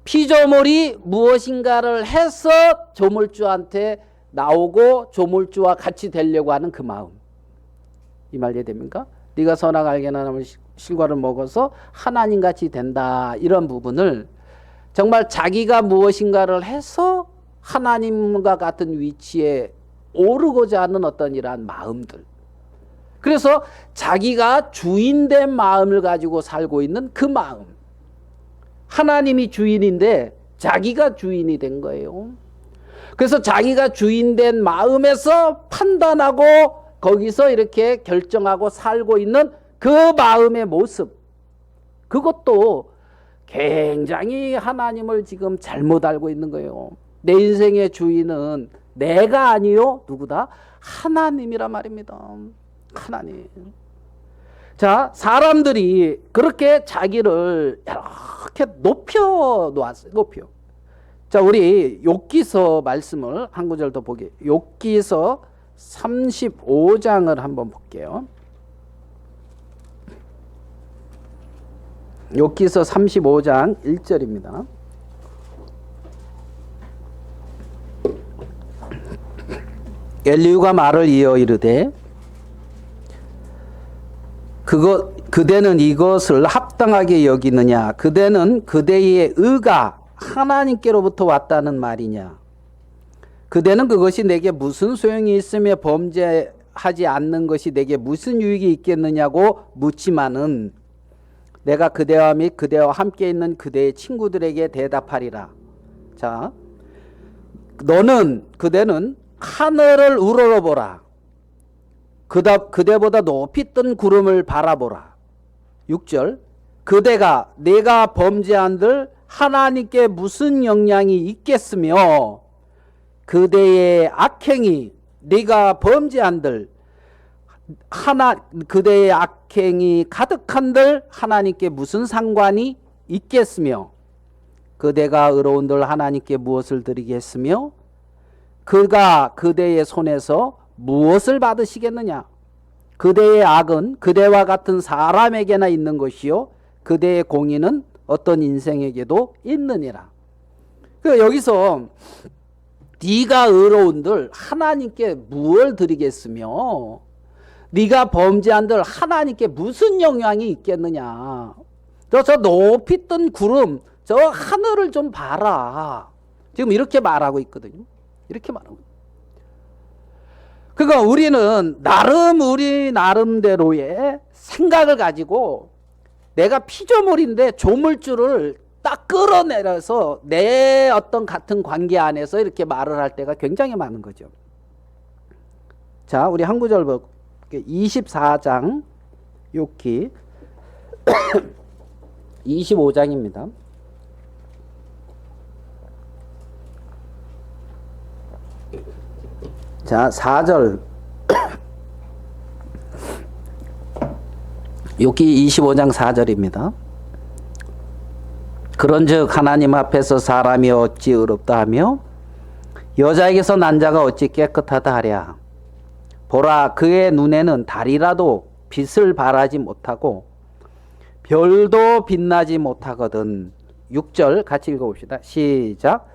[SPEAKER 1] 피조물이 무엇인가를 해서 조물주한테 나오고 조물주와 같이 되려고 하는 그 마음. 이 말 이해됩니까? 네가 선악 알게 하는 실과를 먹어서 하나님같이 된다. 이런 부분을 정말 자기가 무엇인가를 해서 하나님과 같은 위치에 오르고자 하는 어떤 이러한 마음들. 그래서 자기가 주인된 마음을 가지고 살고 있는 그 마음. 하나님이 주인인데 자기가 주인이 된 거예요. 그래서 자기가 주인된 마음에서 판단하고 거기서 이렇게 결정하고 살고 있는 그 마음의 모습. 그것도 굉장히 하나님을 지금 잘못 알고 있는 거예요. 내 인생의 주인은 내가 아니요. 누구다? 하나님이란 말입니다. 하나님. 자, 사람들이 그렇게 자기를 이렇게 높여 놓았어요. 자, 우리 욥기서 말씀을 한 구절 더 보게. 욥기서 35장을 한번 볼게요. 욥기서 35장 1절입니다. 엘리후가 말을 이어 이르되 그대는 이것을 합당하게 여기느냐? 그대는 그대의 의가 하나님께로부터 왔다는 말이냐? 그대는 그것이 내게 무슨 소용이 있으며 범죄하지 않는 것이 내게 무슨 유익이 있겠느냐고 묻지만은 내가 그대와 및 그대와 함께 있는 그대의 친구들에게 대답하리라. 자, 그대는 하늘을 우러러보라. 그대보다 높이 뜬 구름을 바라보라. 6절. 내가 범죄한들 하나님께 무슨 영향이 있겠으며 그대의 악행이 네가 범죄한들 그대의 악행이 가득한들 하나님께 무슨 상관이 있겠으며 그대가 의로운들 하나님께 무엇을 드리겠으며 그가 그대의 손에서 무엇을 받으시겠느냐? 그대의 악은 그대와 같은 사람에게나 있는 것이요 그대의 공의는 어떤 인생에게도 있느니라. 그러니까 여기서 네가 의로운들 하나님께 무엇을 드리겠으며 네가 범죄한들 하나님께 무슨 영향이 있겠느냐. 저 높이 뜬 구름, 저 하늘을 좀 봐라. 지금 이렇게 말하고 있거든요. 이렇게 말하고 있어요. 그러니까 우리는 우리 나름대로의 생각을 가지고 내가 피조물인데 조물주를 딱 끌어내려서 내 어떤 같은 관계 안에서 이렇게 말을 할 때가 굉장히 많은 거죠. 자, 우리 한 구절 볼게요. 24장 욥기 25장입니다. 자, 4절 욥기 25장 4절입니다. 그런즉 하나님 앞에서 사람이 어찌 의롭다 하며 여자에게서 난 자가 어찌 깨끗하다 하랴. 보라, 그의 눈에는 달이라도 빛을 발하지 못하고 별도 빛나지 못하거든. 6절 같이 읽어봅시다. 시작.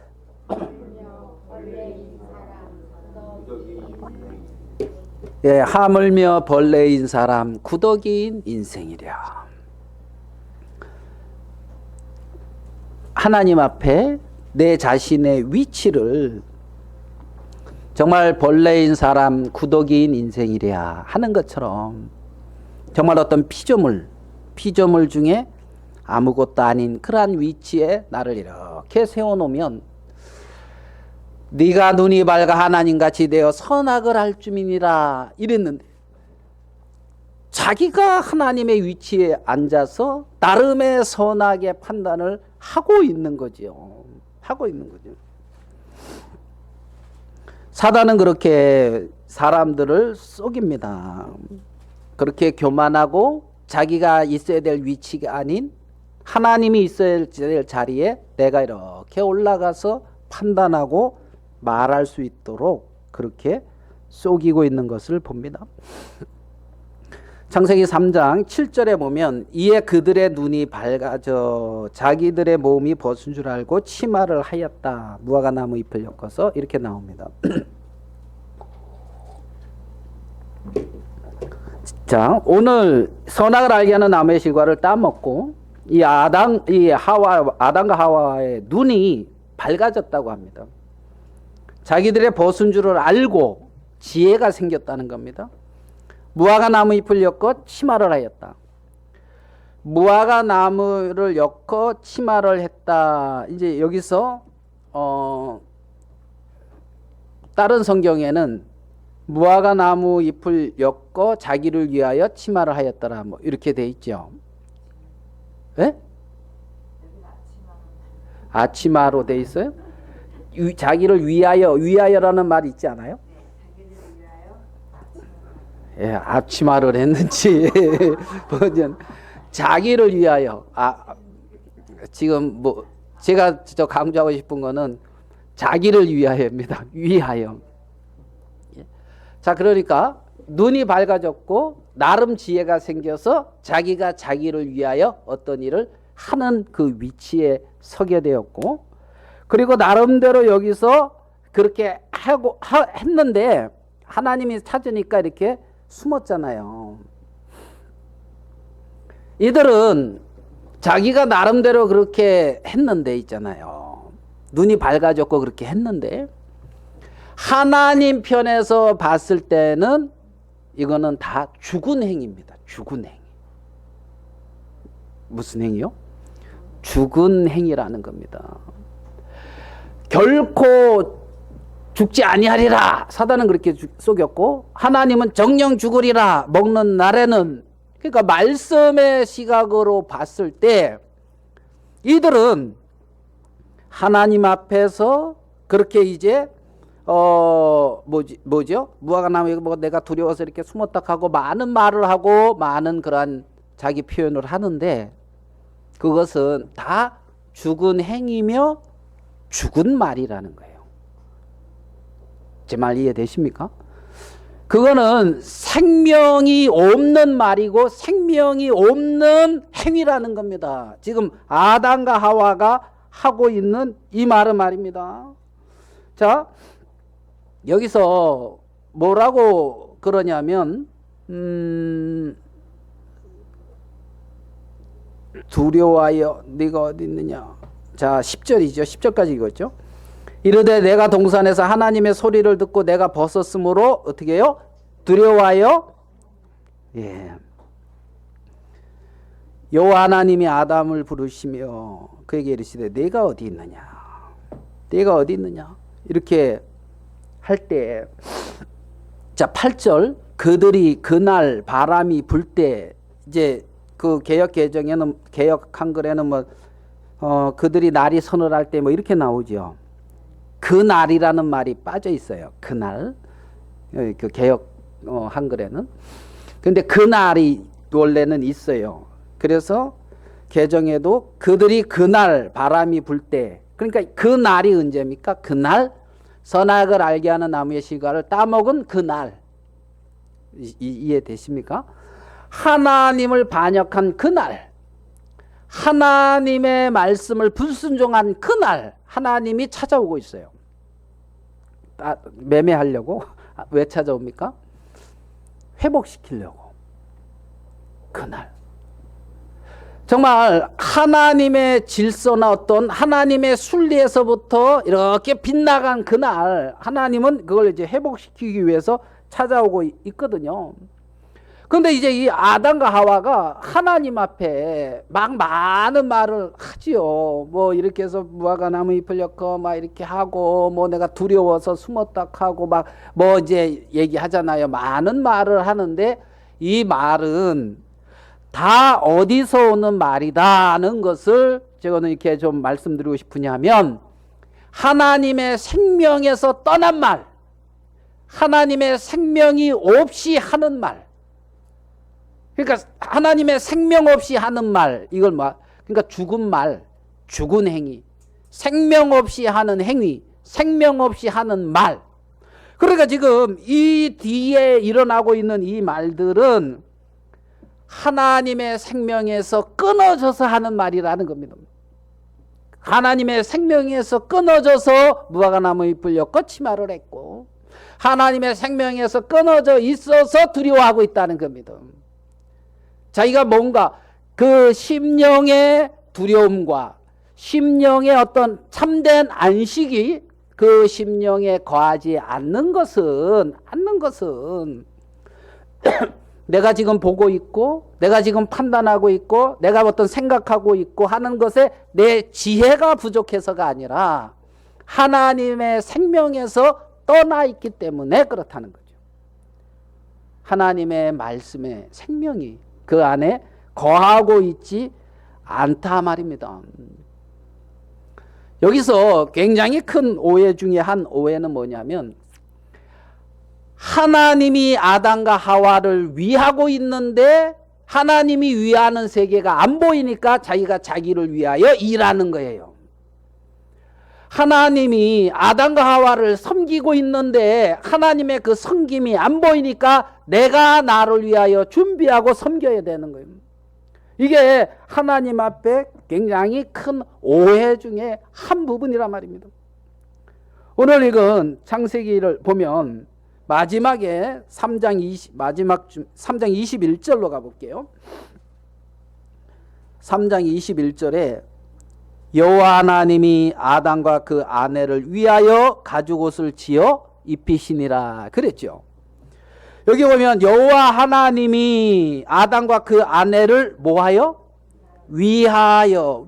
[SPEAKER 1] 예, 하물며 벌레인 사람 구더기인 인생이랴. 하나님 앞에 내 자신의 위치를 정말 벌레인 사람 구더기인 인생이랴 하는 것처럼 정말 어떤 피조물 중에 아무것도 아닌 그러한 위치에 나를 이렇게 세워놓으면 네가 눈이 밝아 하나님같이 되어 선악을 할 줄이니라 이랬는데 자기가 하나님의 위치에 앉아서 나름의 선악의 판단을 하고 있는 거지요. 하고 있는 거죠. 사단은 그렇게 사람들을 속입니다. 그렇게 교만하고 자기가 있어야 될 위치가 아닌 하나님이 있어야 될 자리에 내가 이렇게 올라가서 판단하고 말할 수 있도록 그렇게 속이고 있는 것을 봅니다. 창세기 3장 7절에 보면 이에 그들의 눈이 밝아져 자기들의 몸이 벗은 줄 알고 치마를 하였다. 무화과나무 잎을 엮어서 이렇게 나옵니다. 자, 오늘 선악을 알게 하는 나무의 실과를 따먹고 아담과 하와의 눈이 밝아졌다고 합니다. 자기들의 벗은 줄을 알고 지혜가 생겼다는 겁니다. 무화과 나무 잎을 엮어 치마를 하였다. 무화과 나무를 엮어 치마를 했다. 이제 여기서 다른 성경에는 무화과 나무 잎을 엮어 자기를 위하여 치마를 하였더라. 뭐 이렇게 돼 있죠. 예? 아치마로 돼 있어요? 자기를 위하여라는 말이 있지 않아요? 예, 앞치마를 했는지 자기를 위하여. 지금 뭐 제가 강조하고 싶은 거는 자기를 위하여입니다. 위하여. 자, 그러니까 눈이 밝아졌고 나름 지혜가 생겨서 자기가 자기를 위하여 어떤 일을 하는 그 위치에 서게 되었고, 그리고 나름대로 여기서 그렇게 했는데 하나님이 찾으니까 이렇게 숨었잖아요. 이들은 자기가 나름대로 그렇게 했는데 있잖아요. 눈이 밝아졌고 그렇게 했는데 하나님 편에서 봤을 때는 이거는 다 죽은 행위입니다. 죽은 행위. 무슨 행위요? 죽은 행위라는 겁니다. 결코 죽지 아니하리라. 사단은 그렇게 속였고 하나님은 정령 죽으리라. 먹는 날에는. 그러니까 말씀의 시각으로 봤을 때 이들은 하나님 앞에서 그렇게 이제 뭐죠? 무화과 나무 뭐 내가 두려워서 이렇게 숨었다 하고 많은 말을 하고 많은 그러한 자기 표현을 하는데 그것은 다 죽은 행위며 죽은 말이라는 거예요. 제 말 이해되십니까? 그거는 생명이 없는 말이고 생명이 없는 행위라는 겁니다. 지금 아담과 하와가 하고 있는 이 말은 말입니다. 자, 여기서 뭐라고 그러냐면 두려워하여 네가 어디 있느냐. 자, 10절이죠. 10절까지 읽었죠. 이르되 내가 동산에서 하나님의 소리를 듣고 내가 벗었으므로 어떻게 해요? 두려워하여. 예. 여호와 하나님이 아담을 부르시며 그에게 이르시되 네가 어디 있느냐. 네가 어디 있느냐. 이렇게 할 때, 자, 8절 그들이 그날 바람이 불 때, 이제 그 개역 개정에는, 개역 한글에는 뭐 그들이 날이 서늘할 때 뭐 이렇게 나오죠. 그 날이라는 말이 빠져 있어요. 그날, 그 개역 한글에는. 근데 그 날이 원래는 있어요. 그래서 개정에도 그들이 그날 바람이 불 때, 그러니까 그 날이 언제입니까? 그날 선악을 알게 하는 나무의 실과를 따먹은 그날. 이해되십니까? 하나님을 반역한 그날, 하나님의 말씀을 불순종한 그날 하나님이 찾아오고 있어요. 매매하려고. 왜 찾아옵니까? 회복시키려고. 그날 정말 하나님의 질서나 어떤 하나님의 순리에서부터 이렇게 빗나간 그날 하나님은 그걸 이제 회복시키기 위해서 찾아오고 있거든요. 그런데 이제 이 아담과 하와가 하나님 앞에 막 많은 말을 하지요. 뭐 이렇게 해서 무화과 나무 잎을 엮어 막 이렇게 하고, 뭐 내가 두려워서 숨었다 하고 막 뭐 이제 얘기하잖아요. 많은 말을 하는데 이 말은 다 어디서 오는 말이다는 것을 제가는 이렇게 좀 말씀드리고 싶으냐면, 하나님의 생명에서 떠난 말, 하나님의 생명이 없이 하는 말. 그러니까 하나님의 생명 없이 하는 말, 이걸 뭐, 그러니까 죽은 말, 죽은 행위, 생명 없이 하는 행위, 생명 없이 하는 말. 그러니까 지금 이 뒤에 일어나고 있는 이 말들은 하나님의 생명에서 끊어져서 하는 말이라는 겁니다. 하나님의 생명에서 끊어져서 무화과 나무 잎을 엮어 치마를 했고, 하나님의 생명에서 끊어져 있어서 두려워하고 있다는 겁니다. 자기가 뭔가 그 심령의 두려움과 심령의 어떤 참된 안식이 그 심령에 거하지 않는 것은 내가 지금 보고 있고, 내가 지금 판단하고 있고, 내가 어떤 생각하고 있고 하는 것에 내 지혜가 부족해서가 아니라 하나님의 생명에서 떠나 있기 때문에 그렇다는 거죠. 하나님의 말씀의 생명이 그 안에 거하고 있지 않다 말입니다. 여기서 굉장히 큰 오해 중에 한 오해는 뭐냐면, 하나님이 아담과 하와를 위하고 있는데 하나님이 위하는 세계가 안 보이니까 자기가 자기를 위하여 일하는 거예요. 하나님이 아담과 하와를 섬기고 있는데 하나님의 그 섬김이 안 보이니까 내가 나를 위하여 준비하고 섬겨야 되는 거예요. 이게 하나님 앞에 굉장히 큰 오해 중에 한 부분이란 말입니다. 오늘 읽은 창세기를 보면 마지막에 3장 21절로 가볼게요. 3장 21절에 여호와 하나님이 아담과 그 아내를 위하여 가죽옷을 지어 입히시니라 그랬죠. 여기 보면 여호와 하나님이 아담과 그 아내를 뭐하여? 위하여.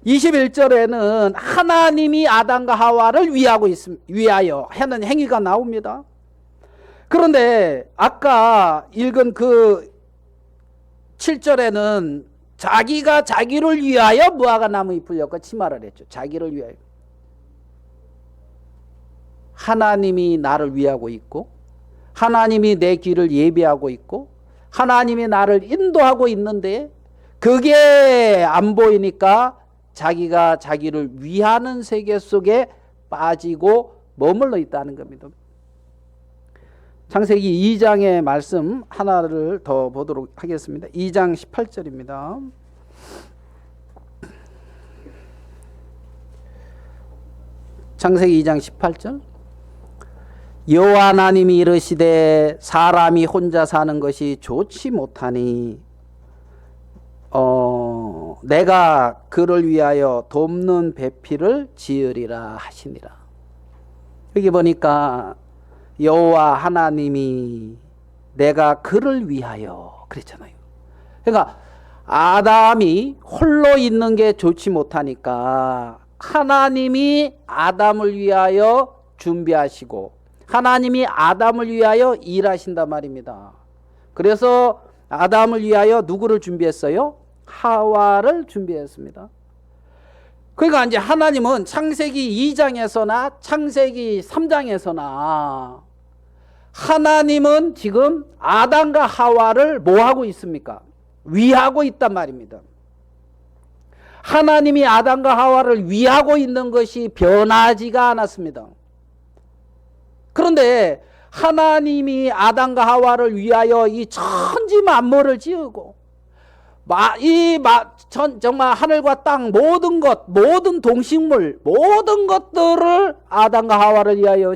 [SPEAKER 1] 21절에는 하나님이 아담과 하와를 위하여 하는 행위가 나옵니다. 그런데 아까 읽은 그 7절에는 자기가 자기를 위하여 무화과 나무 잎을 엮어 치마를 했죠. 자기를 위하여. 하나님이 나를 위하고 있고, 하나님이 내 길을 예비하고 있고, 하나님이 나를 인도하고 있는데 그게 안 보이니까 자기가 자기를 위하는 세계 속에 빠지고 머물러 있다는 겁니다. 창세기 2장의 말씀 하나를 더 보도록 하겠습니다. 2장 18절입니다. 창세기 2장 18절. 여호와 하나님이 이르시되 사람이 혼자 사는 것이 좋지 못하니 내가 그를 위하여 돕는 배필을 지으리라 하시니라. 여기 보니까 여호와 하나님이 내가 그를 위하여 그랬잖아요. 그러니까 아담이 홀로 있는 게 좋지 못하니까 하나님이 아담을 위하여 준비하시고 하나님이 아담을 위하여 일하신단 말입니다. 그래서 아담을 위하여 누구를 준비했어요? 하와를 준비했습니다. 그러니까 이제 하나님은 창세기 2장에서나 창세기 3장에서나 하나님은 지금 아담과 하와를 뭐 하고 있습니까? 위하고 있단 말입니다. 하나님이 아담과 하와를 위하고 있는 것이 변하지가 않았습니다. 그런데 하나님이 아담과 하와를 위하여 이 천지 만물을 지으고 정말 하늘과 땅 모든 것, 모든 동식물, 모든 것들을 아담과 하와를 위하여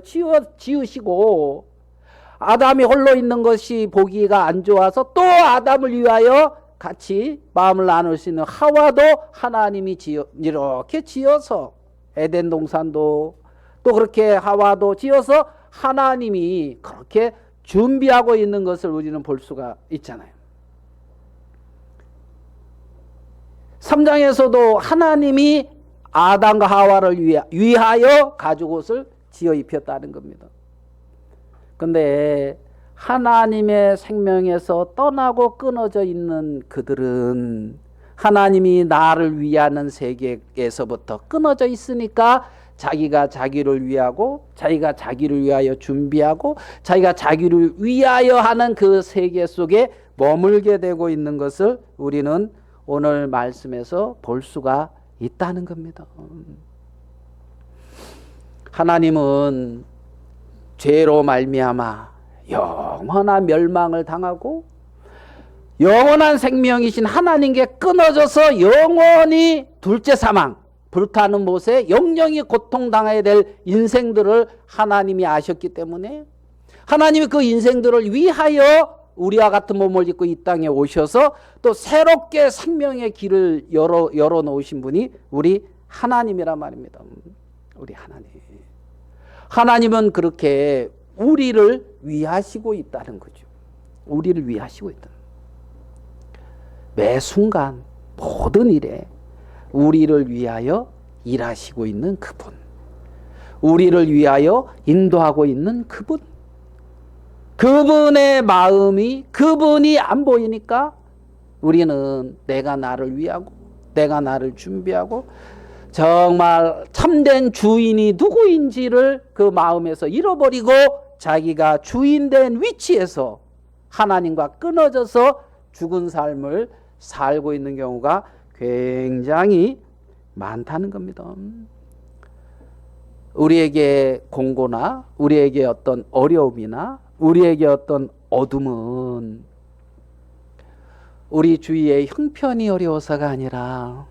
[SPEAKER 1] 지으시고 아담이 홀로 있는 것이 보기가 안 좋아서 또 아담을 위하여 같이 마음을 나눌 수 있는 하와도 하나님이 이렇게 지어서 에덴 동산도 또 그렇게 하와도 지어서 하나님이 그렇게 준비하고 있는 것을 우리는 볼 수가 있잖아요. 3장에서도 하나님이 아담과 하와를 위하여 가죽옷을 지어 입혔다는 겁니다. 그런데 하나님의 생명에서 떠나고 끊어져 있는 그들은 하나님이 나를 위하는 세계에서부터 끊어져 있으니까 자기가 자기를 위하고 자기가 자기를 위하여 준비하고 자기가 자기를 위하여 하는 그 세계 속에 머물게 되고 있는 것을 우리는 오늘 말씀에서 볼 수가 있다는 겁니다. 하나님은 죄로 말미암아 영원한 멸망을 당하고 영원한 생명이신 하나님께 끊어져서 영원히 둘째 사망, 불타는 못에 영영이 고통당해야 될 인생들을 하나님이 아셨기 때문에 하나님이 그 인생들을 위하여 우리와 같은 몸을 입고 이 땅에 오셔서 또 새롭게 생명의 길을 열어 놓으신 분이 우리 하나님이란 말입니다. 우리 하나님. 하나님은 그렇게 우리를 위하시고 있다는 거죠. 우리를 위하시고 있다. 매 순간 모든 일에 우리를 위하여 일하시고 있는 그분, 우리를 위하여 인도하고 있는 그분, 그분의 마음이 그분이 안 보이니까 우리는 내가 나를 위하고 내가 나를 준비하고 정말 참된 주인이 누구인지를 그 마음에서 잃어버리고 자기가 주인된 위치에서 하나님과 끊어져서 죽은 삶을 살고 있는 경우가 굉장히 많다는 겁니다. 우리에게 공고나 우리에게 어떤 어려움이나 우리에게 어떤 어둠은 우리 주위의 형편이 어려워서가 아니라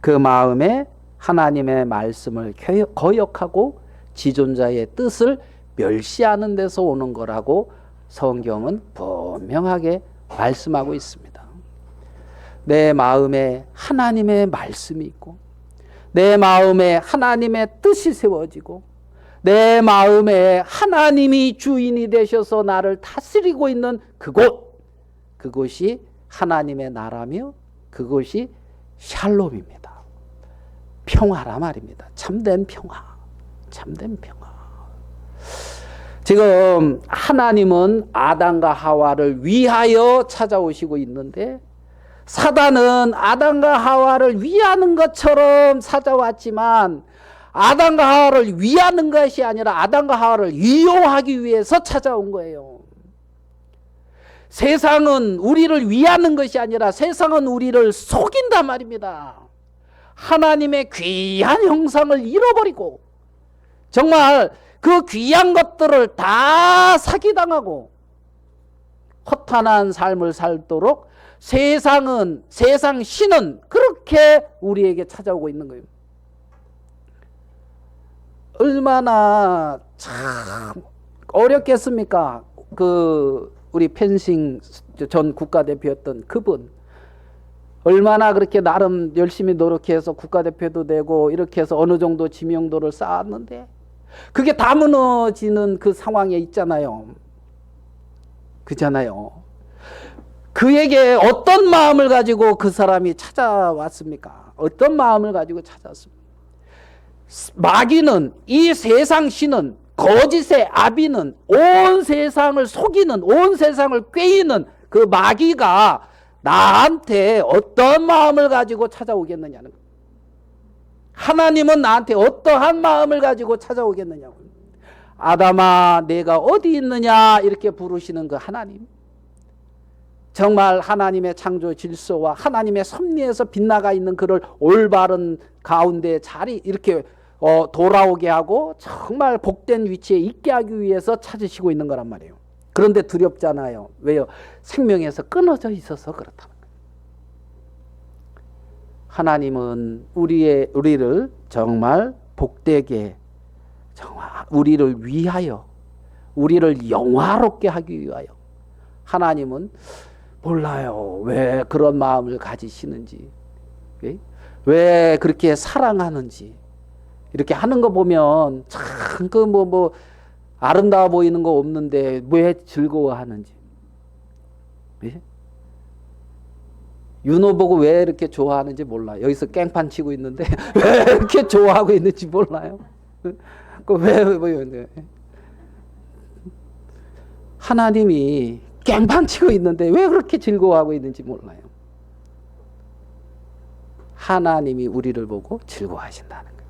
[SPEAKER 1] 그 마음에 하나님의 말씀을 거역하고 지존자의 뜻을 멸시하는 데서 오는 거라고 성경은 분명하게 말씀하고 있습니다. 내 마음에 하나님의 말씀이 있고 내 마음에 하나님의 뜻이 세워지고 내 마음에 하나님이 주인이 되셔서 나를 다스리고 있는 그곳이 하나님의 나라며 그것이 샬롬입니다. 평화라 말입니다. 참된 평화. 참된 평화. 지금 하나님은 아담과 하와를 위하여 찾아오시고 있는데 사단은 아담과 하와를 위하는 것처럼 찾아왔지만 아담과 하와를 위하는 것이 아니라 아담과 하와를 이용하기 위해서 찾아온 거예요. 세상은 우리를 위하는 것이 아니라 세상은 우리를 속인단 말입니다. 하나님의 귀한 형상을 잃어버리고 정말 그 귀한 것들을 다 사기당하고 허탄한 삶을 살도록 세상 신은 그렇게 우리에게 찾아오고 있는 거예요. 얼마나 참 어렵겠습니까? 우리 펜싱 전 국가대표였던 그분 얼마나 그렇게 나름 열심히 노력해서 국가대표도 되고 이렇게 해서 어느 정도 지명도를 쌓았는데 그게 다 무너지는 그 상황에 있잖아요. 그잖아요. 그에게 어떤 마음을 가지고 그 사람이 찾아왔습니까? 어떤 마음을 가지고 찾아왔습니까? 마귀는, 이 세상 신은, 거짓의 아비는, 온 세상을 속이는, 온 세상을 꾀이는 그 마귀가 나한테 어떤 마음을 가지고 찾아오겠느냐는 거예요. 하나님은 나한테 어떠한 마음을 가지고 찾아오겠느냐고. 아담아 내가 어디 있느냐 이렇게 부르시는 그 하나님. 정말 하나님의 창조 질서와 하나님의 섭리에서 빗나가 있는 그를 올바른 가운데 자리 이렇게 돌아오게 하고 정말 복된 위치에 있게 하기 위해서 찾으시고 있는 거란 말이에요. 그런데 두렵잖아요. 왜요? 생명에서 끊어져 있어서 그렇다는 거예요. 하나님은 우리를 정말 복되게, 정말 우리를 위하여, 우리를 영화롭게 하기 위하여, 하나님은 몰라요. 왜 그런 마음을 가지시는지, 왜 그렇게 사랑하는지, 이렇게 하는 거 보면 참 아름다워 보이는 거 없는데 왜 즐거워하는지. 예? 윤호 보고 왜 이렇게 좋아하는지 몰라요. 여기서 깽판 치고 있는데 왜 이렇게 좋아하고 있는지 몰라요. 하나님이 깽판 치고 있는데 왜 그렇게 즐거워하고 있는지 몰라요. 하나님이 우리를 보고 즐거워하신다는 거예요.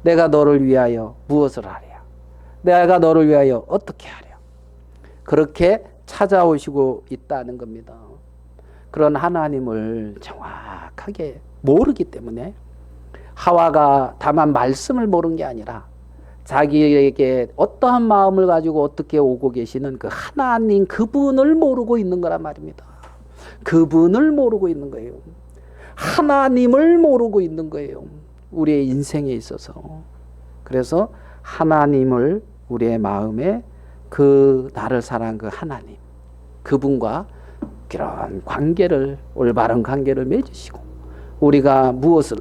[SPEAKER 1] 내가 너를 위하여 무엇을 하랴? 내가 너를 위하여 어떻게 하랴? 그렇게 찾아오시고 있다는 겁니다. 그런 하나님을 정확하게 모르기 때문에 하와가 다만 말씀을 모른 게 아니라 자기에게 어떠한 마음을 가지고 어떻게 오고 계시는 그 하나님 그분을 모르고 있는 거란 말입니다. 그분을 모르고 있는 거예요. 하나님을 모르고 있는 거예요. 우리의 인생에 있어서. 그래서 하나님을 우리의 마음에 그 나를 사랑한 그 하나님 그분과 그런 관계를 올바른 관계를 맺으시고 우리가 무엇을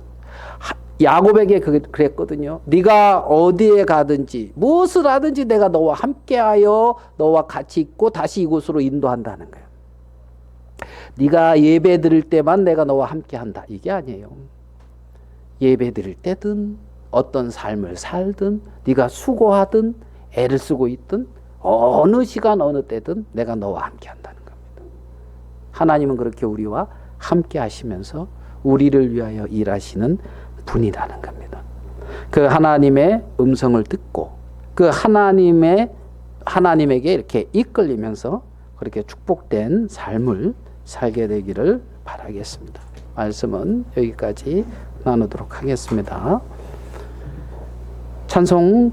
[SPEAKER 1] 야곱에게 그랬거든요. 네가 어디에 가든지 무엇을 하든지 내가 너와 함께하여 너와 같이 있고 다시 이곳으로 인도한다는 거예요. 네가 예배 드릴 때만 내가 너와 함께한다 이게 아니에요. 예배 드릴 때든 어떤 삶을 살든 네가 수고하든 애를 쓰고 있든 어느 시간 어느 때든 내가 너와 함께한다는 겁니다. 하나님은 그렇게 우리와 함께 하시면서 우리를 위하여 일하시는 분이라는 겁니다. 그 하나님의 음성을 듣고 그 하나님에게 이렇게 이끌리면서 그렇게 축복된 삶을 살게 되기를 바라겠습니다. 말씀은 여기까지 나누도록 하겠습니다. 찬송